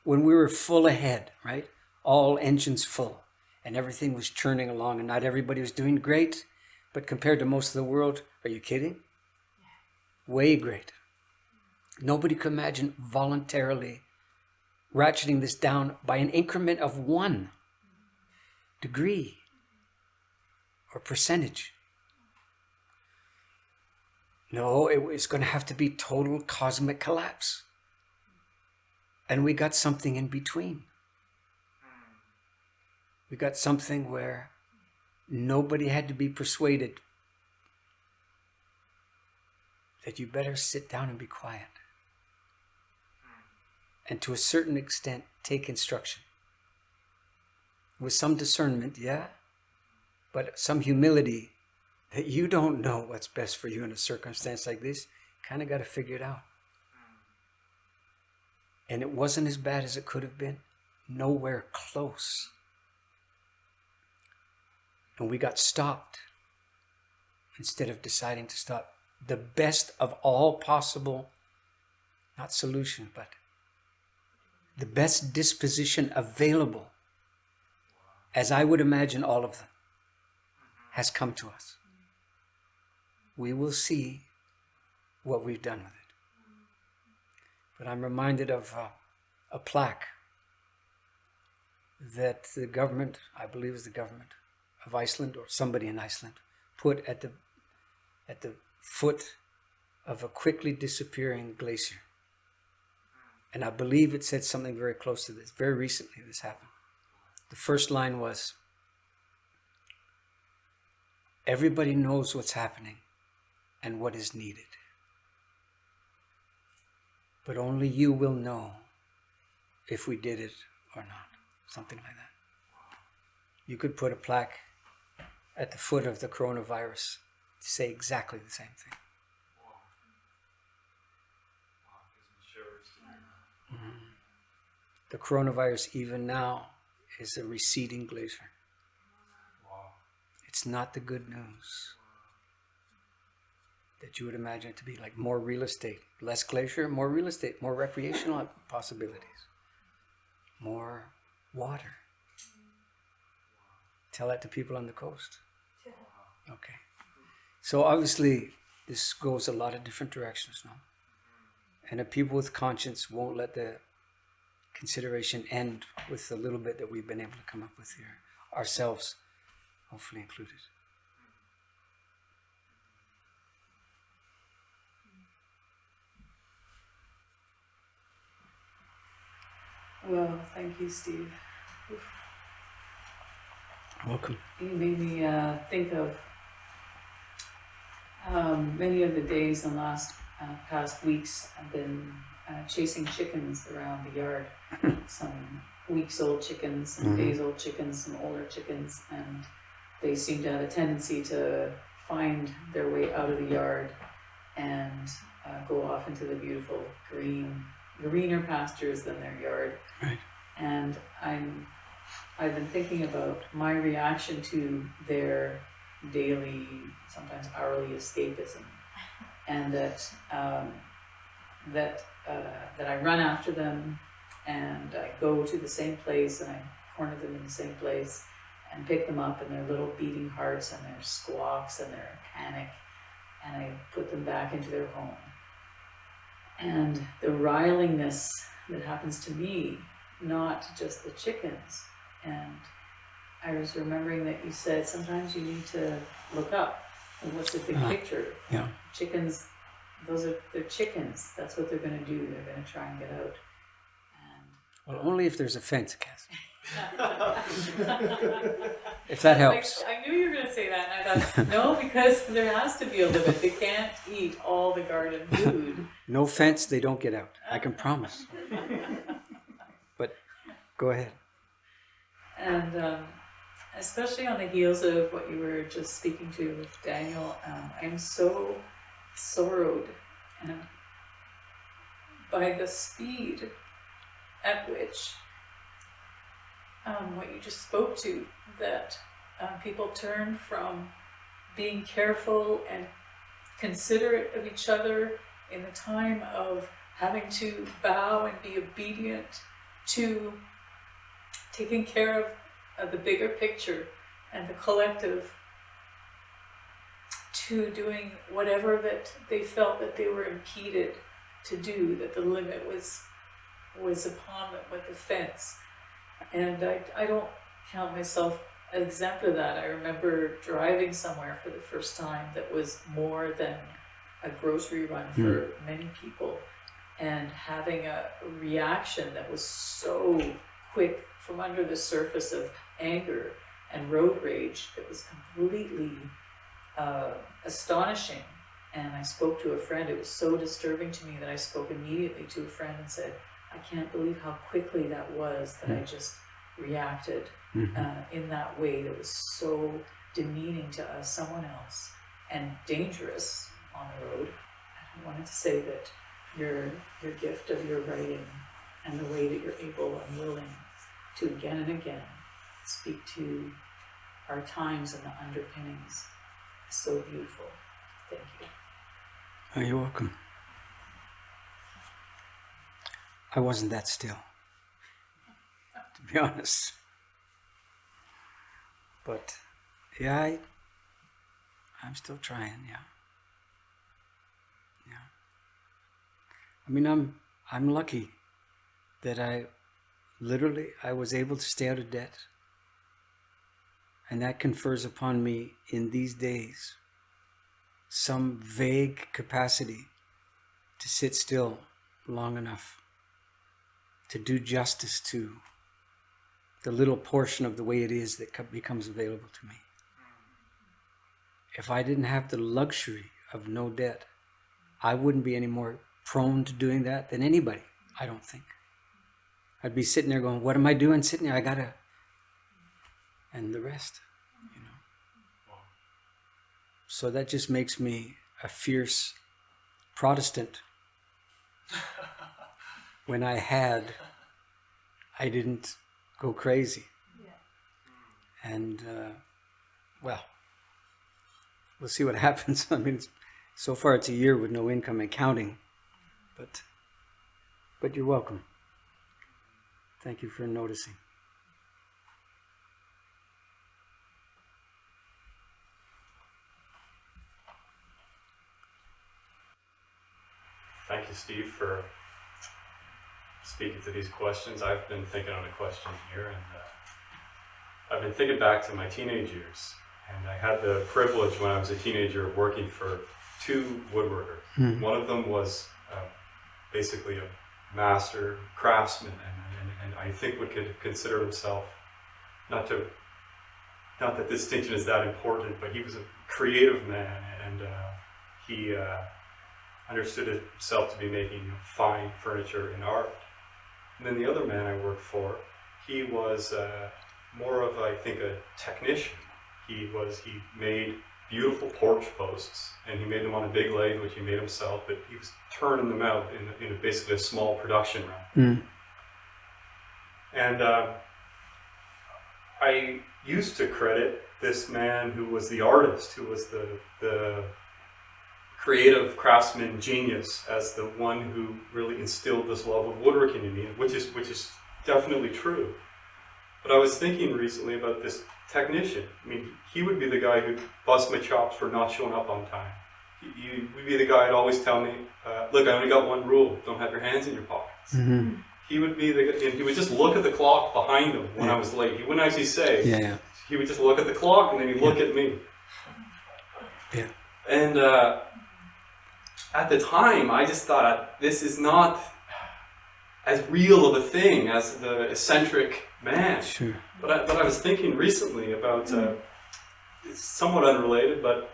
when we were full ahead, right? All engines full and everything was churning along and not everybody was doing great. But compared to most of the world, are you kidding? Way great. Nobody could imagine voluntarily ratcheting this down by an increment of 1 degree or percentage. No, it was going to have to be total cosmic collapse. And we got something in between. We got something where Nobody had to be persuaded that you better sit down and be quiet. And to a certain extent, take instruction. With some discernment, yeah, but some humility that you don't know what's best for you in a circumstance like this. Kind of got to figure it out. And it wasn't as bad as it could have been. Nowhere close. And we got stopped instead of deciding to stop. The best of all possible, not solution, but the best disposition available, as I would imagine all of them, has come to us. We will see what we've done with it. But I'm reminded of a plaque that the government, I believe it was the government of Iceland or somebody in Iceland, put at the foot of a quickly disappearing glacier. And I believe it said something very close to this. Very recently this happened. The first line was, everybody knows what's happening and what is needed. But only you will know if we did it or not. Something like that. You could put a plaque at the foot of the coronavirus to say exactly the same thing. Mm-hmm. The coronavirus even now is a receding glacier. It's not the good news that you would imagine it to be, like more real estate, less glacier, more real estate, more recreational possibilities, more water. Tell that to people on the coast. Okay. So obviously this goes a lot of different directions now. And the people with conscience won't let the consideration end with the little bit that we've been able to come up with here, ourselves hopefully included. Well, thank you, Steve. Oof. Welcome. You made me think of many of the days in the last past weeks. I've been chasing chickens around the yard. Some weeks-old chickens, some days-old chickens, some older chickens, and they seem to have a tendency to find their way out of the yard and go off into the beautiful greener pastures than their yard. Right. And I've been thinking about my reaction to their daily, sometimes hourly escapism, and that I run after them, and I go to the same place, and I corner them in the same place, and pick them up, and their little beating hearts, and their squawks, and their panic, and I put them back into their home. And the riliness that happens to me, not just the chickens. And I was remembering that you said sometimes you need to look up and what's the big picture. Yeah. Chickens, they're chickens. That's what they're going to do. They're going to try and get out. Well, only if there's a fence, Cass. If that helps. I knew you were going to say that, and I thought, no, because there has to be a limit. They can't eat all the garden food. No fence, they don't get out. I can promise. But go ahead. And especially on the heels of what you were just speaking to with Daniel, I'm so sorrowed by the speed at which what you just spoke to, that people turn from being careful and considerate of each other in the time of having to bow and be obedient, to taking care of the bigger picture and the collective, to doing whatever that they felt that they were impeded to do, that the limit was upon them with the fence. And I don't count myself an exempt of that. I remember driving somewhere for the first time that was more than a grocery run for many people, and having a reaction that was so quick from under the surface of anger and road rage that was completely astonishing. And I spoke to a friend. It was so disturbing to me that I spoke immediately to a friend and said, I can't believe how quickly that was that I just reacted in that way that was so demeaning to someone else and dangerous on the road. I wanted to say that your gift of your writing and the way that you're able and willing to again and again speak to our times and the underpinnings is so beautiful. Thank you. Oh, you're welcome. I wasn't that still, to be honest. But yeah, I'm still trying. Yeah. I mean, I'm lucky that I was able to stay out of debt, and that confers upon me in these days some vague capacity to sit still long enough to do justice to the little portion of the way it is that becomes available to me. If I didn't have the luxury of no debt, I wouldn't be any more prone to doing that than anybody, I don't think. I'd be sitting there going, what am I doing sitting there? I gotta, and the rest, you know. So that just makes me a fierce Protestant. When I didn't go crazy. Yeah. And, well, we'll see what happens. I mean, so far it's a year with no income and counting, but you're welcome. Thank you for noticing. Thank you, Steve, for speaking to these questions. I've been thinking on a question here, and I've been thinking back to my teenage years. And I had the privilege when I was a teenager of working for two woodworkers. One of them was basically a master craftsman, and I think would consider himself, not that the distinction is that important, but he was a creative man, and he understood himself to be making fine furniture and art. And then the other man I worked for, he was more of, I think, a technician. He made beautiful porch posts, and he made them on a big lathe, which he made himself, but he was turning them out in basically a small production run. And I used to credit this man who was the artist, who was the creative craftsman genius, as the one who really instilled this love of woodworking in me, which is definitely true. But I was thinking recently about this technician. I mean, he would be the guy who'd bust my chops for not showing up on time. He would be the guy who'd always tell me, look, I only got one rule, don't have your hands in your pockets. He would be the guy, and he would just look at the clock behind him when I was late. He wouldn't actually say, he would just look at the clock and then he'd look at me. And at the time, I just thought, this is not as real of a thing as the eccentric man. Sure. But I was thinking recently about, it's somewhat unrelated, but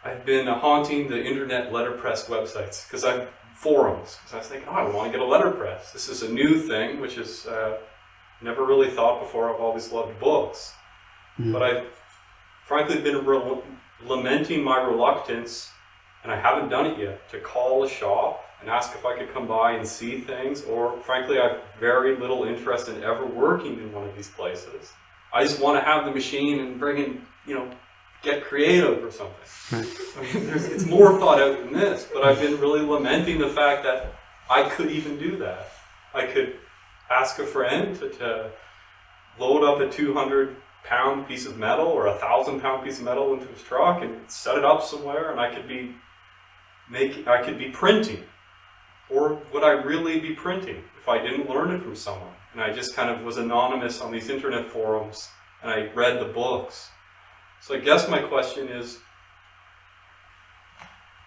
I've been haunting the internet letterpress websites, forums, because I was thinking, I want to get a letterpress. This is a new thing, which is never really thought before. I've always loved books. But I've frankly been lamenting my reluctance, and I haven't done it yet, to call a shop and ask if I could come by and see things, or frankly, I have very little interest in ever working in one of these places. I just want to have the machine and bring in, get creative or something. Right. I mean, it's more thought out than this, but I've been really lamenting the fact that I could even do that. I could ask a friend to load up a 200-pound piece of metal or a 1,000-pound piece of metal into his truck and set it up somewhere, and I could be printing. Or would I really be printing if I didn't learn it from someone? And I just kind of was anonymous on these internet forums, and I read the books. So I guess my question is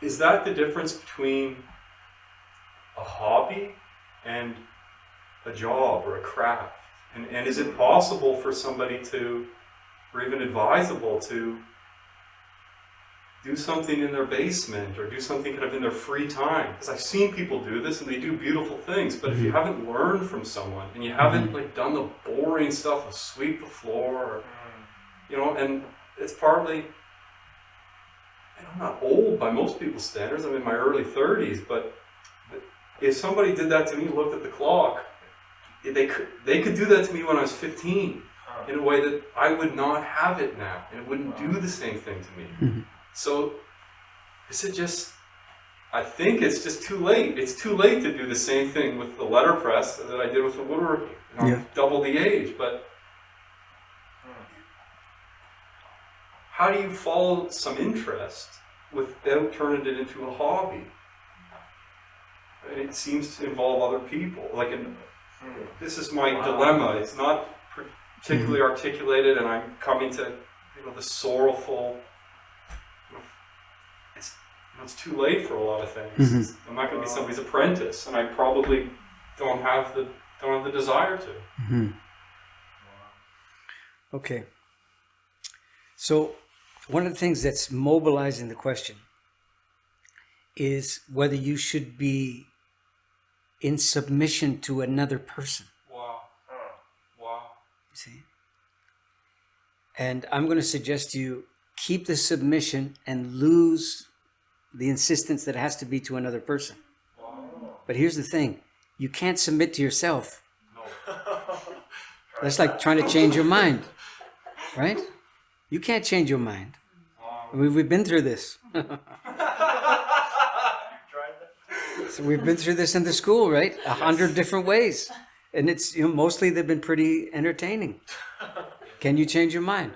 that the difference between a hobby and a job or a craft? And is it possible for somebody to or even advisable to do something in their basement or do something kind of in their free time. Because I've seen people do this and they do beautiful things, but if you haven't learned from someone and you haven't like done the boring stuff of sweep the floor, or, you know, and it's partly, and I'm not old by most people's standards, I'm in my early 30s, but if somebody did that to me, looked at the clock, they could do that to me when I was 15 in a way that I would not have it now, and it wouldn't do the same thing to me. So, is it just, I think it's just too late. It's too late to do the same thing with the letterpress that I did with the woodworking. You know, double the age, but how do you follow some interest without turning it into a hobby? It seems to involve other people. Like, this is my dilemma. It's not particularly articulated, and I'm coming to, you know, the sorrowful. It's too late for a lot of things. I'm not going to be somebody's apprentice, and I probably don't have the desire to. Okay. So one of the things that's mobilizing the question is whether you should be in submission to another person. Wow. You see? And I'm going to suggest to you keep the submission and lose the insistence that has to be to another person. But here's the thing. You can't submit to yourself. That's like trying to change your mind, right? You can't change your mind. I mean, we've been through this. So we've been through this in the school, right? 100 different ways. And it's, you know, mostly they've been pretty entertaining. Can you change your mind?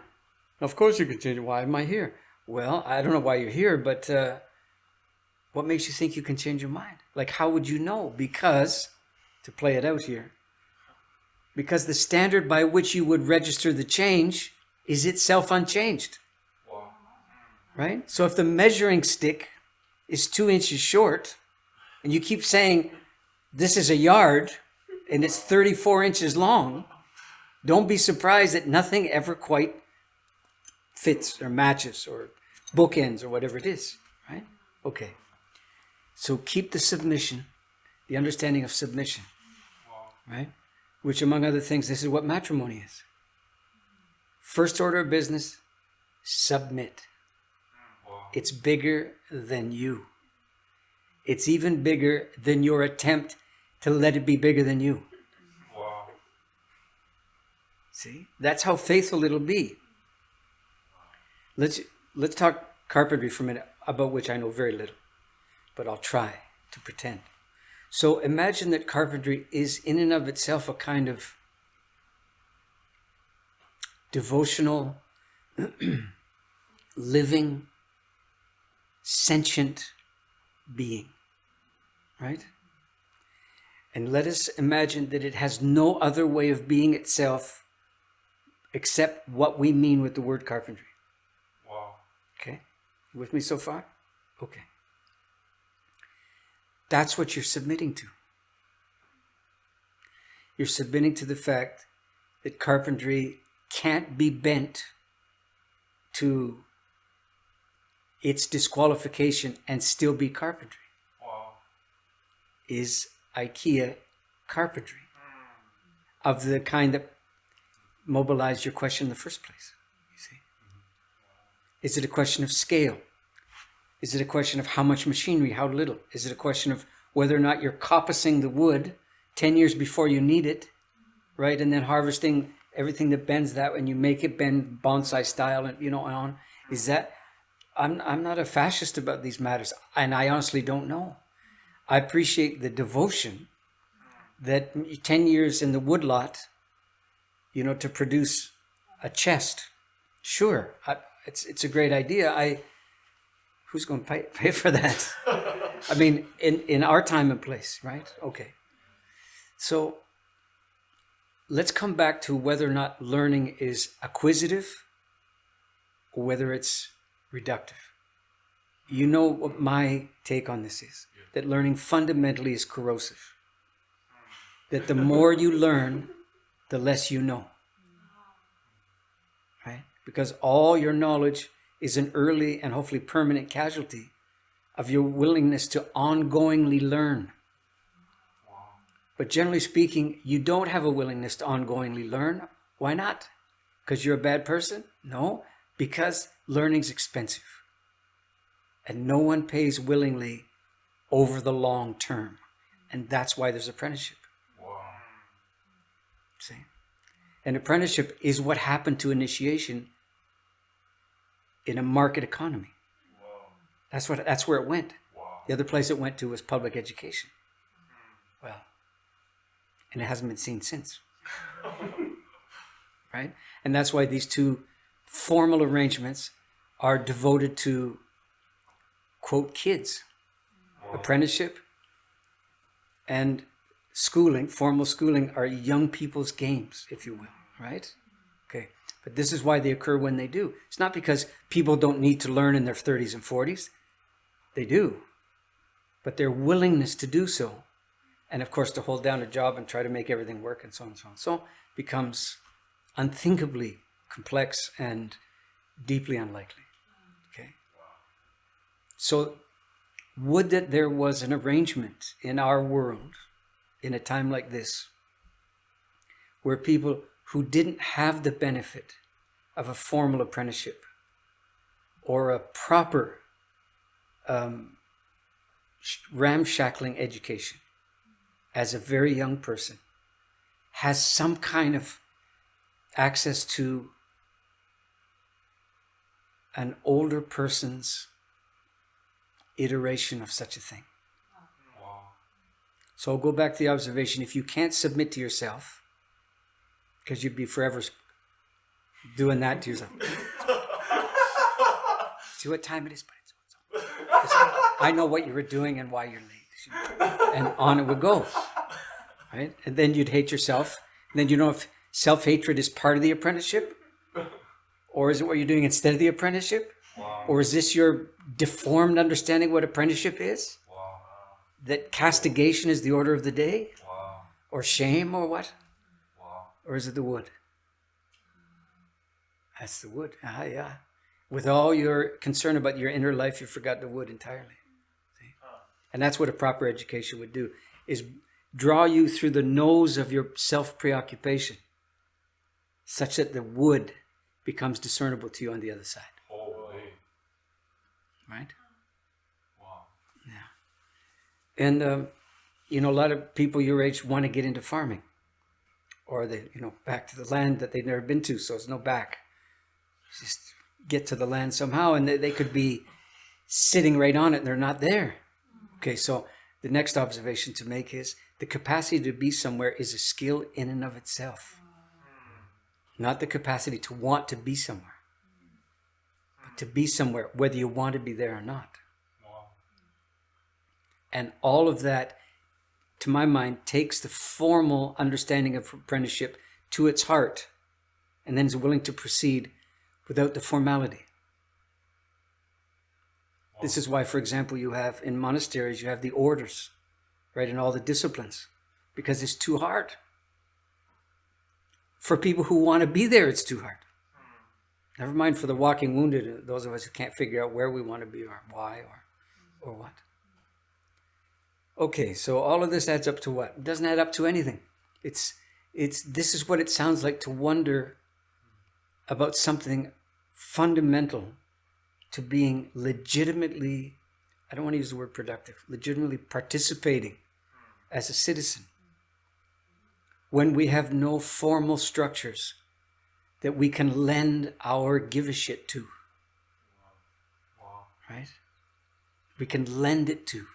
Of course you can change it. Why am I here? Well, I don't know why you're here, but what makes you think you can change your mind? Like, how would you know? Because, to play it out here, because the standard by which you would register the change is itself unchanged. Wow. Right? So if the measuring stick is 2 inches short, and you keep saying, this is a yard, and it's 34 inches long, don't be surprised that nothing ever quite fits or matches or bookends or whatever it is, right? Okay. So keep the submission, the understanding of submission, right? Which, among other things, this is what matrimony is. First order of business, submit. It's bigger than you. It's even bigger than your attempt to let it be bigger than you. Wow. See? That's how faithful it'll be. Let's talk carpentry for a minute, about which I know very little, but I'll try to pretend. So imagine that carpentry is in and of itself a kind of devotional, living, sentient being, right? And let us imagine that it has no other way of being itself except what we mean with the word carpentry. Wow. Okay? You with me so far? Okay. That's what you're submitting to. You're submitting to the fact that carpentry can't be bent to its disqualification and still be carpentry. Wow. Is IKEA carpentry of the kind that mobilized your question in the first place? You see? Is it a question of scale? Is it a question of how much machinery, how little? Is it a question of whether or not you're coppicing the wood 10 years before you need it, right? And then harvesting everything that bends that and you make it bend bonsai style and, you know, and on. Is that, I'm not a fascist about these matters, and I honestly don't know. I appreciate the devotion that 10 years in the woodlot, you know, to produce a chest. Sure, it's a great idea. Who's going to pay for that? I mean, in our time and place, right? Okay. So let's come back to whether or not learning is acquisitive or whether it's reductive. You know what my take on this is, that learning fundamentally is corrosive. That the more you learn, the less you know. Right? because all your knowledge is an early and hopefully permanent casualty of your willingness to ongoingly learn. But generally speaking, you don't have a willingness to ongoingly learn. Why not? Because you're a bad person? No, because learning's expensive. And no one pays willingly over the long term. And that's why there's apprenticeship. See? An apprenticeship is what happened to initiation in a market economy. That's where it went. The other place it went to was public education. Well, and it hasn't been seen since. Right? And that's why these two formal arrangements are devoted to, quote, kids. Apprenticeship and schooling, formal schooling, are young people's games, if you will, right? Okay. But this is why they occur when they do. It's not because people don't need to learn in their 30s and 40s. They do. But their willingness to do so, and of course to hold down a job and try to make everything work and so on and so on, so becomes unthinkably complex and deeply unlikely. Okay. So would that there was an arrangement in our world in a time like this where people who didn't have the benefit of a formal apprenticeship or a proper ramshackling education as a very young person has some kind of access to an older person's iteration of such a thing. So I'll go back to the observation. If you can't submit to yourself, because you'd be forever doing that to yourself. See what time it is? I know what you were doing and why you're late. And on it would go. Right? And then you'd hate yourself. And then you know if self-hatred is part of the apprenticeship? Or is it what you're doing instead of the apprenticeship? Or is this your deformed understanding what apprenticeship is? That castigation is the order of the day? Or shame or what? Or is it the wood? That's the wood. Yeah. With all your concern about your inner life, you forgot the wood entirely. See? And that's what a proper education would do, is draw you through the nose of your self-preoccupation such that the wood becomes discernible to you on the other side. Right? Yeah. And, a lot of people your age want to get into farming. Or they, back to the land that they've never been to, so there's no back. Just get to the land somehow, and they could be sitting right on it, and they're not there. Okay, so the next observation to make is the capacity to be somewhere is a skill in and of itself. Not the capacity to want to be somewhere. But to be somewhere, whether you want to be there or not. And all of that, to my mind, takes the formal understanding of apprenticeship to its heart, and then is willing to proceed without the formality. This is why, for example, you have in monasteries, you have the orders, right, and all the disciplines, because it's too hard. For people who want to be there, it's too hard. Never mind for the walking wounded, those of us who can't figure out where we want to be or why or what. Okay, so all of this adds up to what? It doesn't add up to anything. This is what it sounds like to wonder about something fundamental to being legitimately, I don't want to use the word productive, legitimately participating as a citizen when we have no formal structures that we can lend our give a shit to. Right? We can lend it to.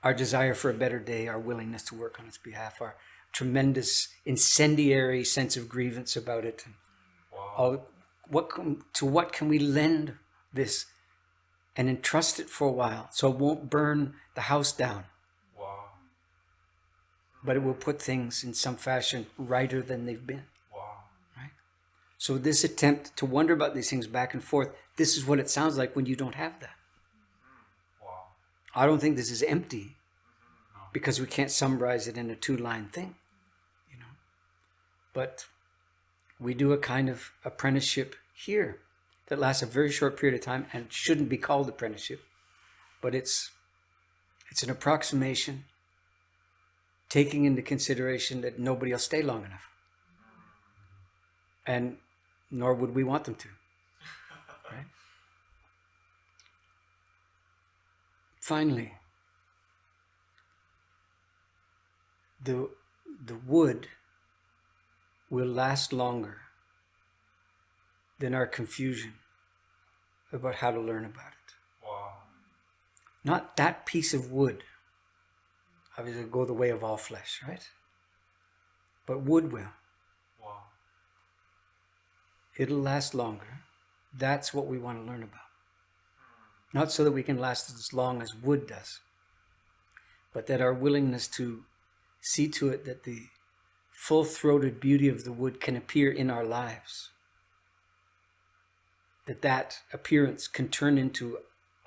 Our desire for a better day, our willingness to work on its behalf, our tremendous incendiary sense of grievance about it. What can we lend this and entrust it for a while so it won't burn the house down? But it will put things in some fashion righter than they've been. Right? So this attempt to wonder about these things back and forth, this is what it sounds like when you don't have that. I don't think this is empty because we can't summarize it in a 2-line thing, But we do a kind of apprenticeship here that lasts a very short period of time and it shouldn't be called apprenticeship, but it's an approximation taking into consideration that nobody will stay long enough. And nor would we want them to. Right? Finally, the wood will last longer than our confusion about how to learn about it. Wow. Not that piece of wood. Obviously, it'll go the way of all flesh, right? But wood will. Wow. It'll last longer. That's what we want to learn about. Not so that we can last as long as wood does, but that our willingness to see to it that the full-throated beauty of the wood can appear in our lives. That appearance can turn into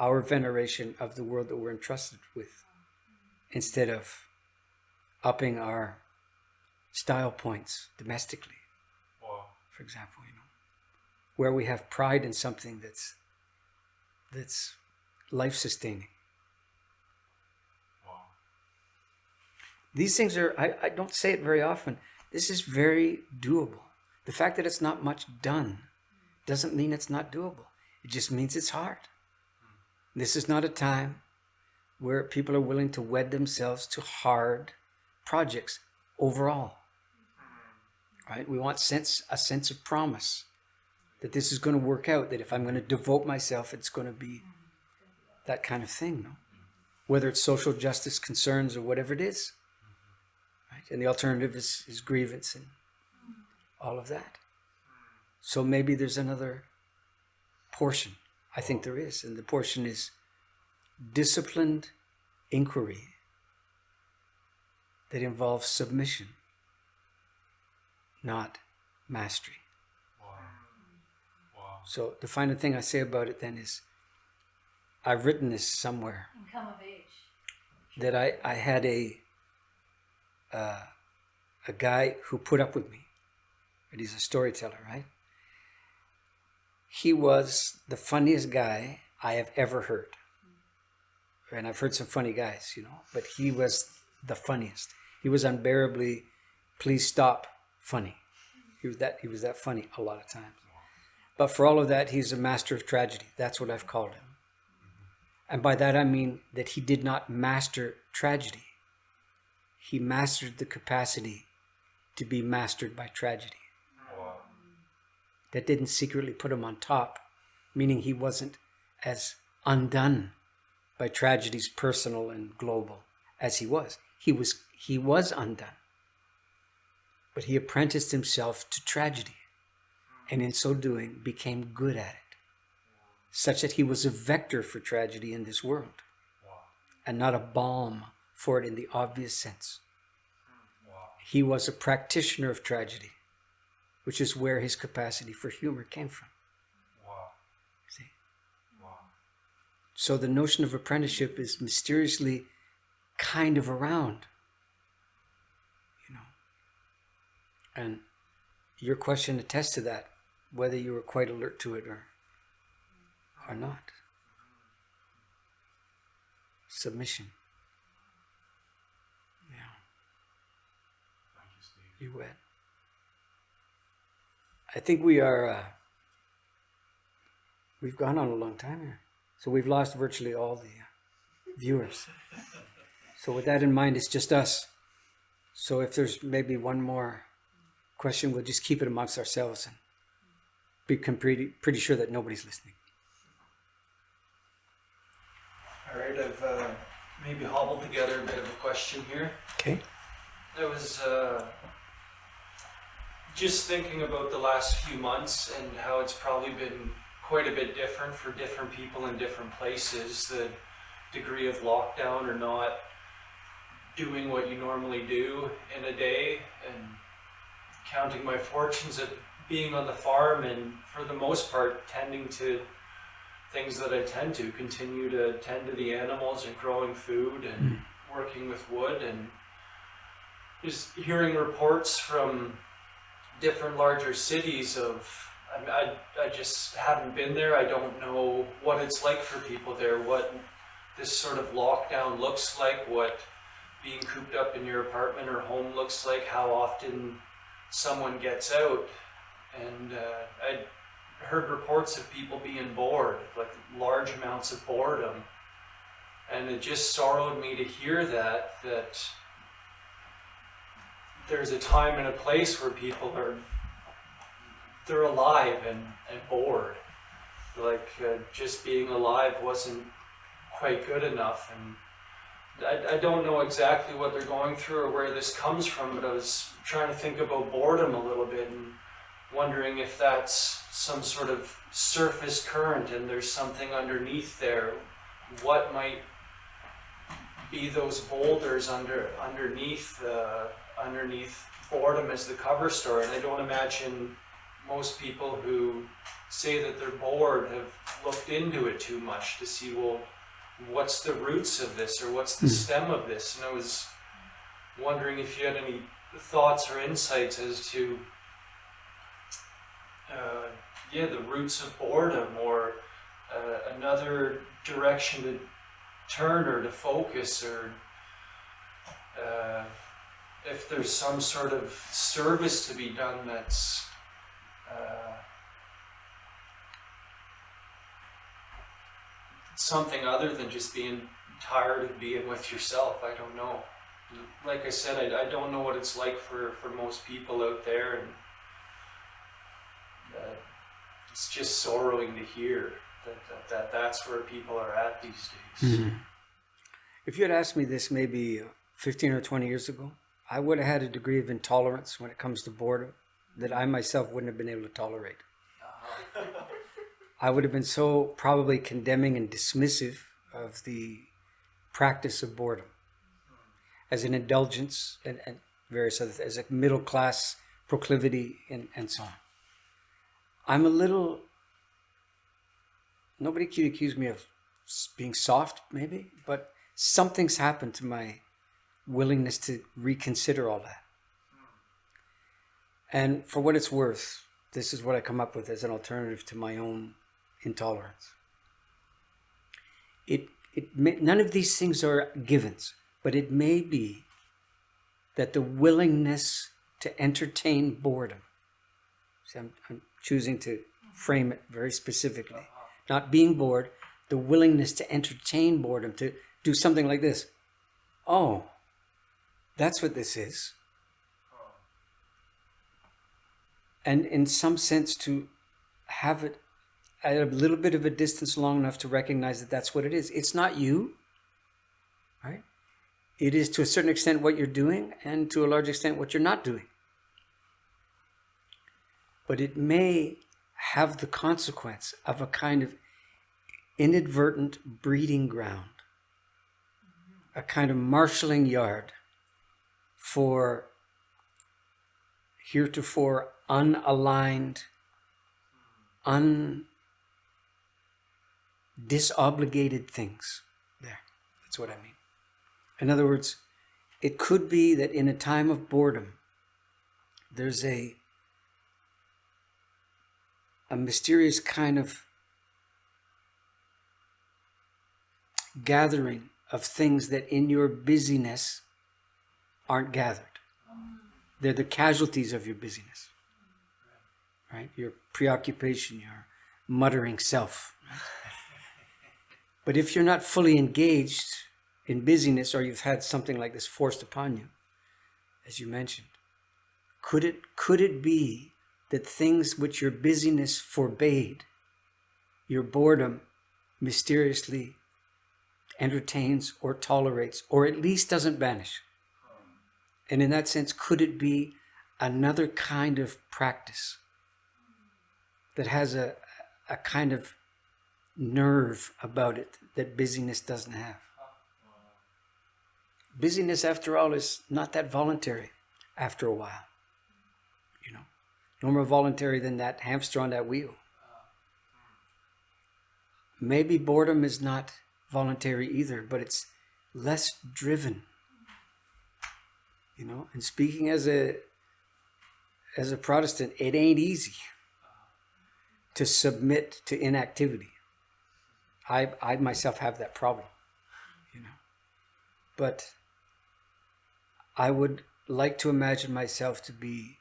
our veneration of the world that we're entrusted with, instead of upping our style points domestically. Wow. For example, where we have pride in something that's life-sustaining. Wow. These things are, I don't say it very often, this is very doable. The fact that it's not much done doesn't mean it's not doable. It just means it's hard. This is not a time where people are willing to wed themselves to hard projects overall. Right? We want a sense of promise that this is going to work out, that if I'm going to devote myself, it's going to be that kind of thing. No? Whether it's social justice concerns or whatever it is. Right? And the alternative is grievance and all of that. So maybe there's another portion. I think there is. And the portion is disciplined inquiry that involves submission, not mastery. Wow. Wow. So the final thing I say about it then is, I've written this somewhere, And come of age. that I had a guy who put up with me. And he's a storyteller, right? He was the funniest guy I have ever heard. And I've heard some funny guys, but he was the funniest. He was unbearably, please stop, funny. He was that funny a lot of times. But for all of that, he's a master of tragedy. That's what I've called him. And by that I mean that he did not master tragedy. He mastered the capacity to be mastered by tragedy. Wow. That didn't secretly put him on top, meaning he wasn't as undone by tragedies personal and global as he was. He was undone. But he apprenticed himself to tragedy, and in so doing became good at it, such that he was a vector for tragedy in this world, and not a balm for it in the obvious sense. He was a practitioner of tragedy, which is where his capacity for humor came from. Wow. See? Wow. So the notion of apprenticeship is mysteriously kind of around, And your question attests to that, whether you were quite alert to it or not. Submission. Yeah. Thank you, Steve. You bet. I think we are, we've gone on a long time here. So we've lost virtually all the viewers. So with that in mind, it's just us. So if there's maybe one more question, we'll just keep it amongst ourselves and become pretty sure that nobody's listening. All right, I've maybe hobbled together a bit of a question here. Okay. I was just thinking about the last few months and how it's probably been quite a bit different for different people in different places. The degree of lockdown or not doing what you normally do in a day, and counting my fortunes at being on the farm and for the most part tending to things that I tend to, continue to tend to the animals and growing food and working with wood, and just hearing reports from different larger cities I just haven't been there. I don't know what it's like for people there, what this sort of lockdown looks like, what being cooped up in your apartment or home looks like, how often someone gets out. And I heard reports of people being bored, like large amounts of boredom. And it just sorrowed me to hear that there's a time and a place where people they're alive and bored. Like just being alive wasn't quite good enough. And I don't know exactly what they're going through or where this comes from, but I was trying to think about boredom a little bit and wondering if that's some sort of surface current and there's something underneath there. What might be those boulders underneath boredom as the cover story? And I don't imagine most people who say that they're bored have looked into it too much to see, well, what's the roots of this or what's the stem of this? And I was wondering if you had any thoughts or insights as to the roots of boredom, or another direction to turn or to focus, or if there's some sort of service to be done that's something other than just being tired of being with yourself. I don't know. Like I said, I don't know what it's like for most people out there, and it's just sorrowing to hear that's where people are at these days. Mm-hmm. If you had asked me this maybe 15 or 20 years ago, I would have had a degree of intolerance when it comes to boredom that I myself wouldn't have been able to tolerate. I would have been so probably condemning and dismissive of the practice of boredom as an indulgence and various other, as a middle class proclivity and so on. I'm a little, nobody could accuse me of being soft maybe, but something's happened to my willingness to reconsider all that. And for what it's worth, this is what I come up with as an alternative to my own intolerance. None of these things are givens, but it may be that the willingness to entertain boredom, see, I'm choosing to frame it very specifically, not being bored, the willingness to entertain boredom, to do something like this. Oh, that's what this is. And in some sense to have it at a little bit of a distance long enough to recognize that that's what it is. It's not you, right? It is to a certain extent what you're doing and to a large extent what you're not doing. But it may have the consequence of a kind of inadvertent breeding ground, a kind of marshalling yard for heretofore unaligned, disobligated things. There, that's what I mean. In other words, it could be that in a time of boredom, there's a mysterious kind of gathering of things that in your busyness aren't gathered. They're the casualties of your busyness, right? Your preoccupation, your muttering self. Right? But if you're not fully engaged in busyness, or you've had something like this forced upon you, as you mentioned, could it be that things which your busyness forbade, your boredom mysteriously entertains or tolerates, or at least doesn't banish? And in that sense, could it be another kind of practice that has a kind of nerve about it that busyness doesn't have? Busyness, after all, is not that voluntary after a while. You know, no more voluntary than that hamster on that wheel. Maybe boredom is not voluntary either, but it's less driven. You know, and speaking as as a Protestant, it ain't easy to submit to inactivity. I myself have that problem, you know. But I would like to imagine myself to be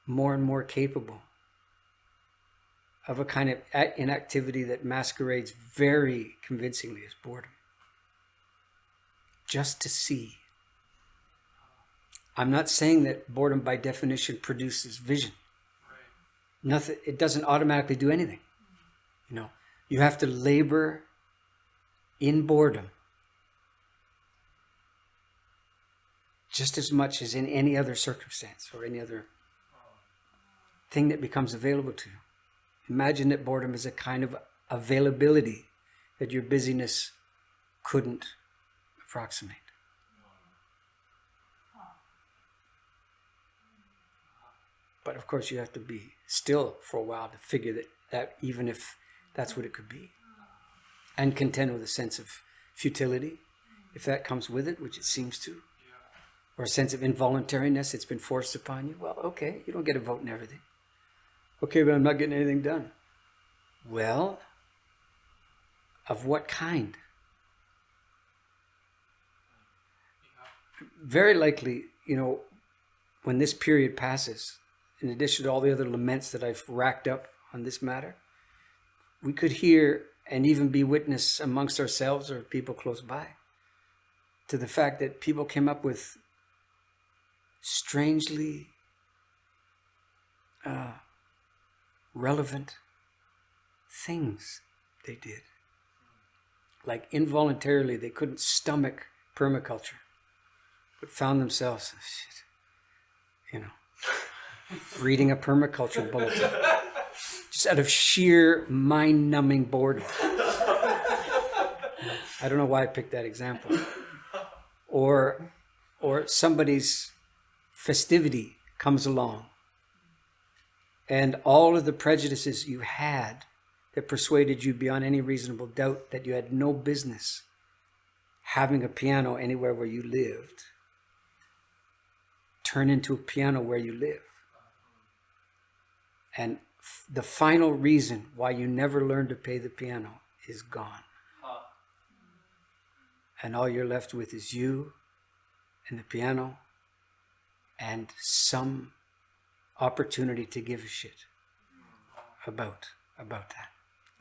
more and more capable of a kind of inactivity that masquerades very convincingly as boredom. Just to see. I'm not saying that boredom by definition produces vision. Nothing, it doesn't automatically do anything. You know, you have to labor in boredom just as much as in any other circumstance or any other thing that becomes available to you. Imagine that boredom is a kind of availability that your busyness couldn't approximate. But of course you have to be still for a while to figure that even if that's what it could be. And contend with a sense of futility, if that comes with it, which it seems to. Or a sense of involuntariness, it's been forced upon you. Well, okay, you don't get a vote in everything. Okay, but I'm not getting anything done. Well, of what kind? Very likely, you know, when this period passes, in addition to all the other laments that I've racked up on this matter, we could hear and even be witness amongst ourselves or people close by to the fact that people came up with strangely relevant things they did. Like involuntarily, they couldn't stomach permaculture, but found themselves, you know, reading a permaculture bulletin, just out of sheer mind-numbing boredom. I don't know why I picked that example. Or somebody's festivity comes along, and all of the prejudices you had that persuaded you beyond any reasonable doubt that you had no business having a piano anywhere where you lived turn into a piano where you live. And the final reason why you never learned to play the piano is gone. And all you're left with is you and the piano and some opportunity to give a shit about that.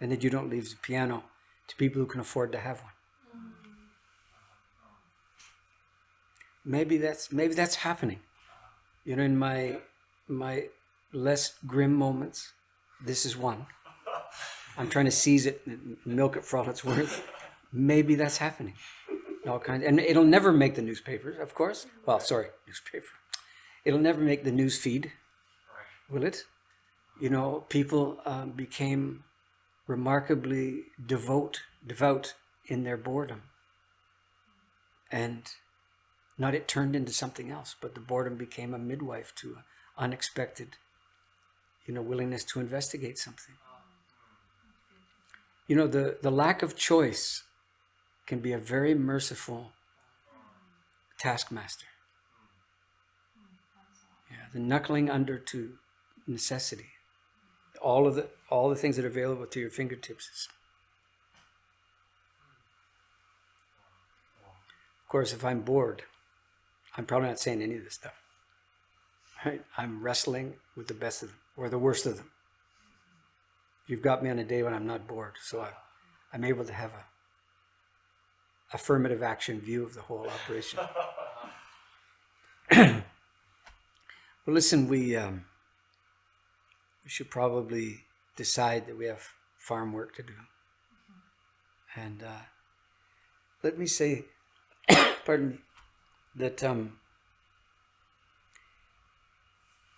And that you don't leave the piano to people who can afford to have one. Maybe that's happening. You know, in my less grim moments, this is one. I'm trying to seize it and milk it for all it's worth. Maybe that's happening. All kinds, and it'll never make the newspapers, of course. Well, sorry, newspaper. It'll never make the news feed, will it? You know, people became remarkably devout in their boredom, and not it turned into something else, but the boredom became a midwife to an unexpected, you know, willingness to investigate something. You know, the lack of choice can be a very merciful taskmaster. Yeah, the knuckling under to necessity. All the things that are available to your fingertips. Of course, if I'm bored, I'm probably not saying any of this stuff. Right? I'm wrestling with the best of them, or the worst of them. You've got me on a day when I'm not bored, so I'm able to have a affirmative action view of the whole operation. Well, listen, we should probably decide that we have farm work to do. And let me say, pardon me, that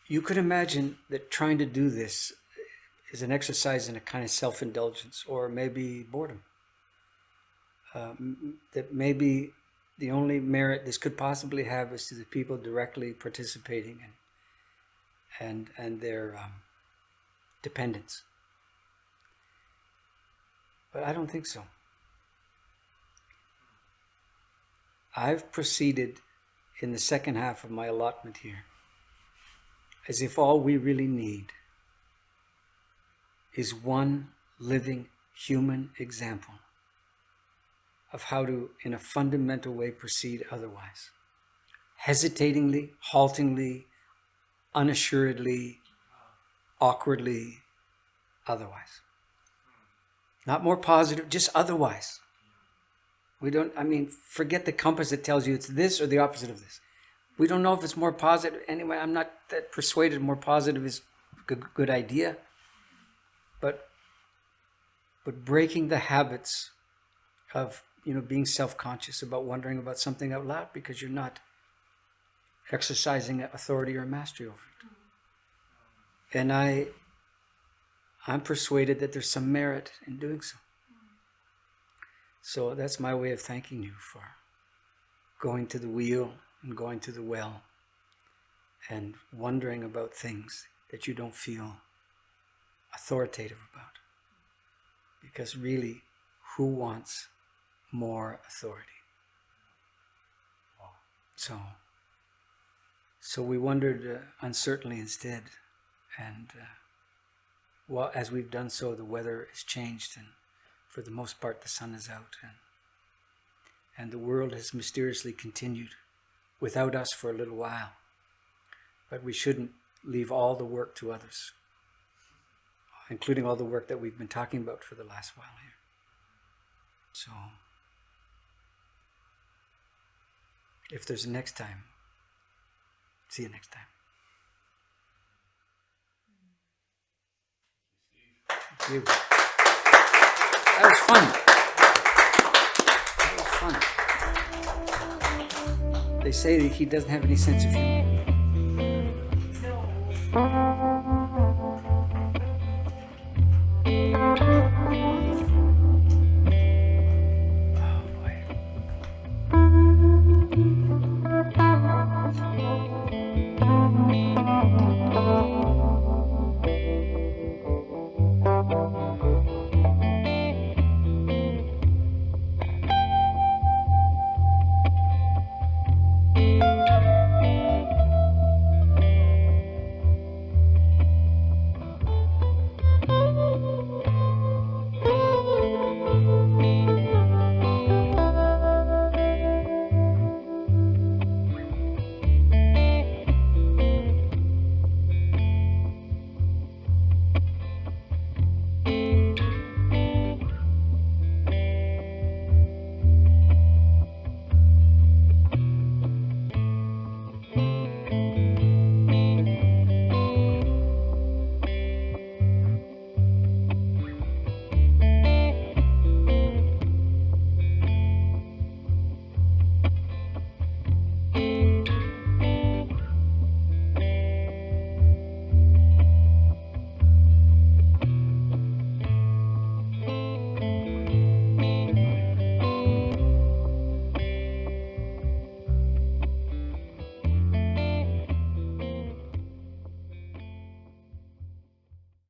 you could imagine that trying to do this is an exercise in a kind of self-indulgence or maybe boredom. That maybe the only merit this could possibly have is to the people directly participating and their dependents. But I don't think so. I've proceeded in the second half of my allotment here as if all we really need is one living human example of how to, in a fundamental way, proceed otherwise. Hesitatingly, haltingly, unassuredly, awkwardly, otherwise. Not more positive, just otherwise. We don't, forget the compass that tells you it's this or the opposite of this. We don't know if it's more positive. Anyway, I'm not that persuaded more positive is a good idea. But breaking the habits of, being self-conscious about wondering about something out loud because you're not exercising authority or mastery over it. And I'm persuaded that there's some merit in doing so. So that's my way of thanking you for going to the wheel and going to the well and wondering about things that you don't feel authoritative about. Because really, who wants more authority? So we wondered uncertainly instead, and as we've done so, the weather has changed, and for the most part, the sun is out, and the world has mysteriously continued without us for a little while. But we shouldn't leave all the work to others, including all the work that we've been talking about for the last while here. So, if there's a next time, see you next time. Thank you. That was fun. They say that he doesn't have any sense of humor. No.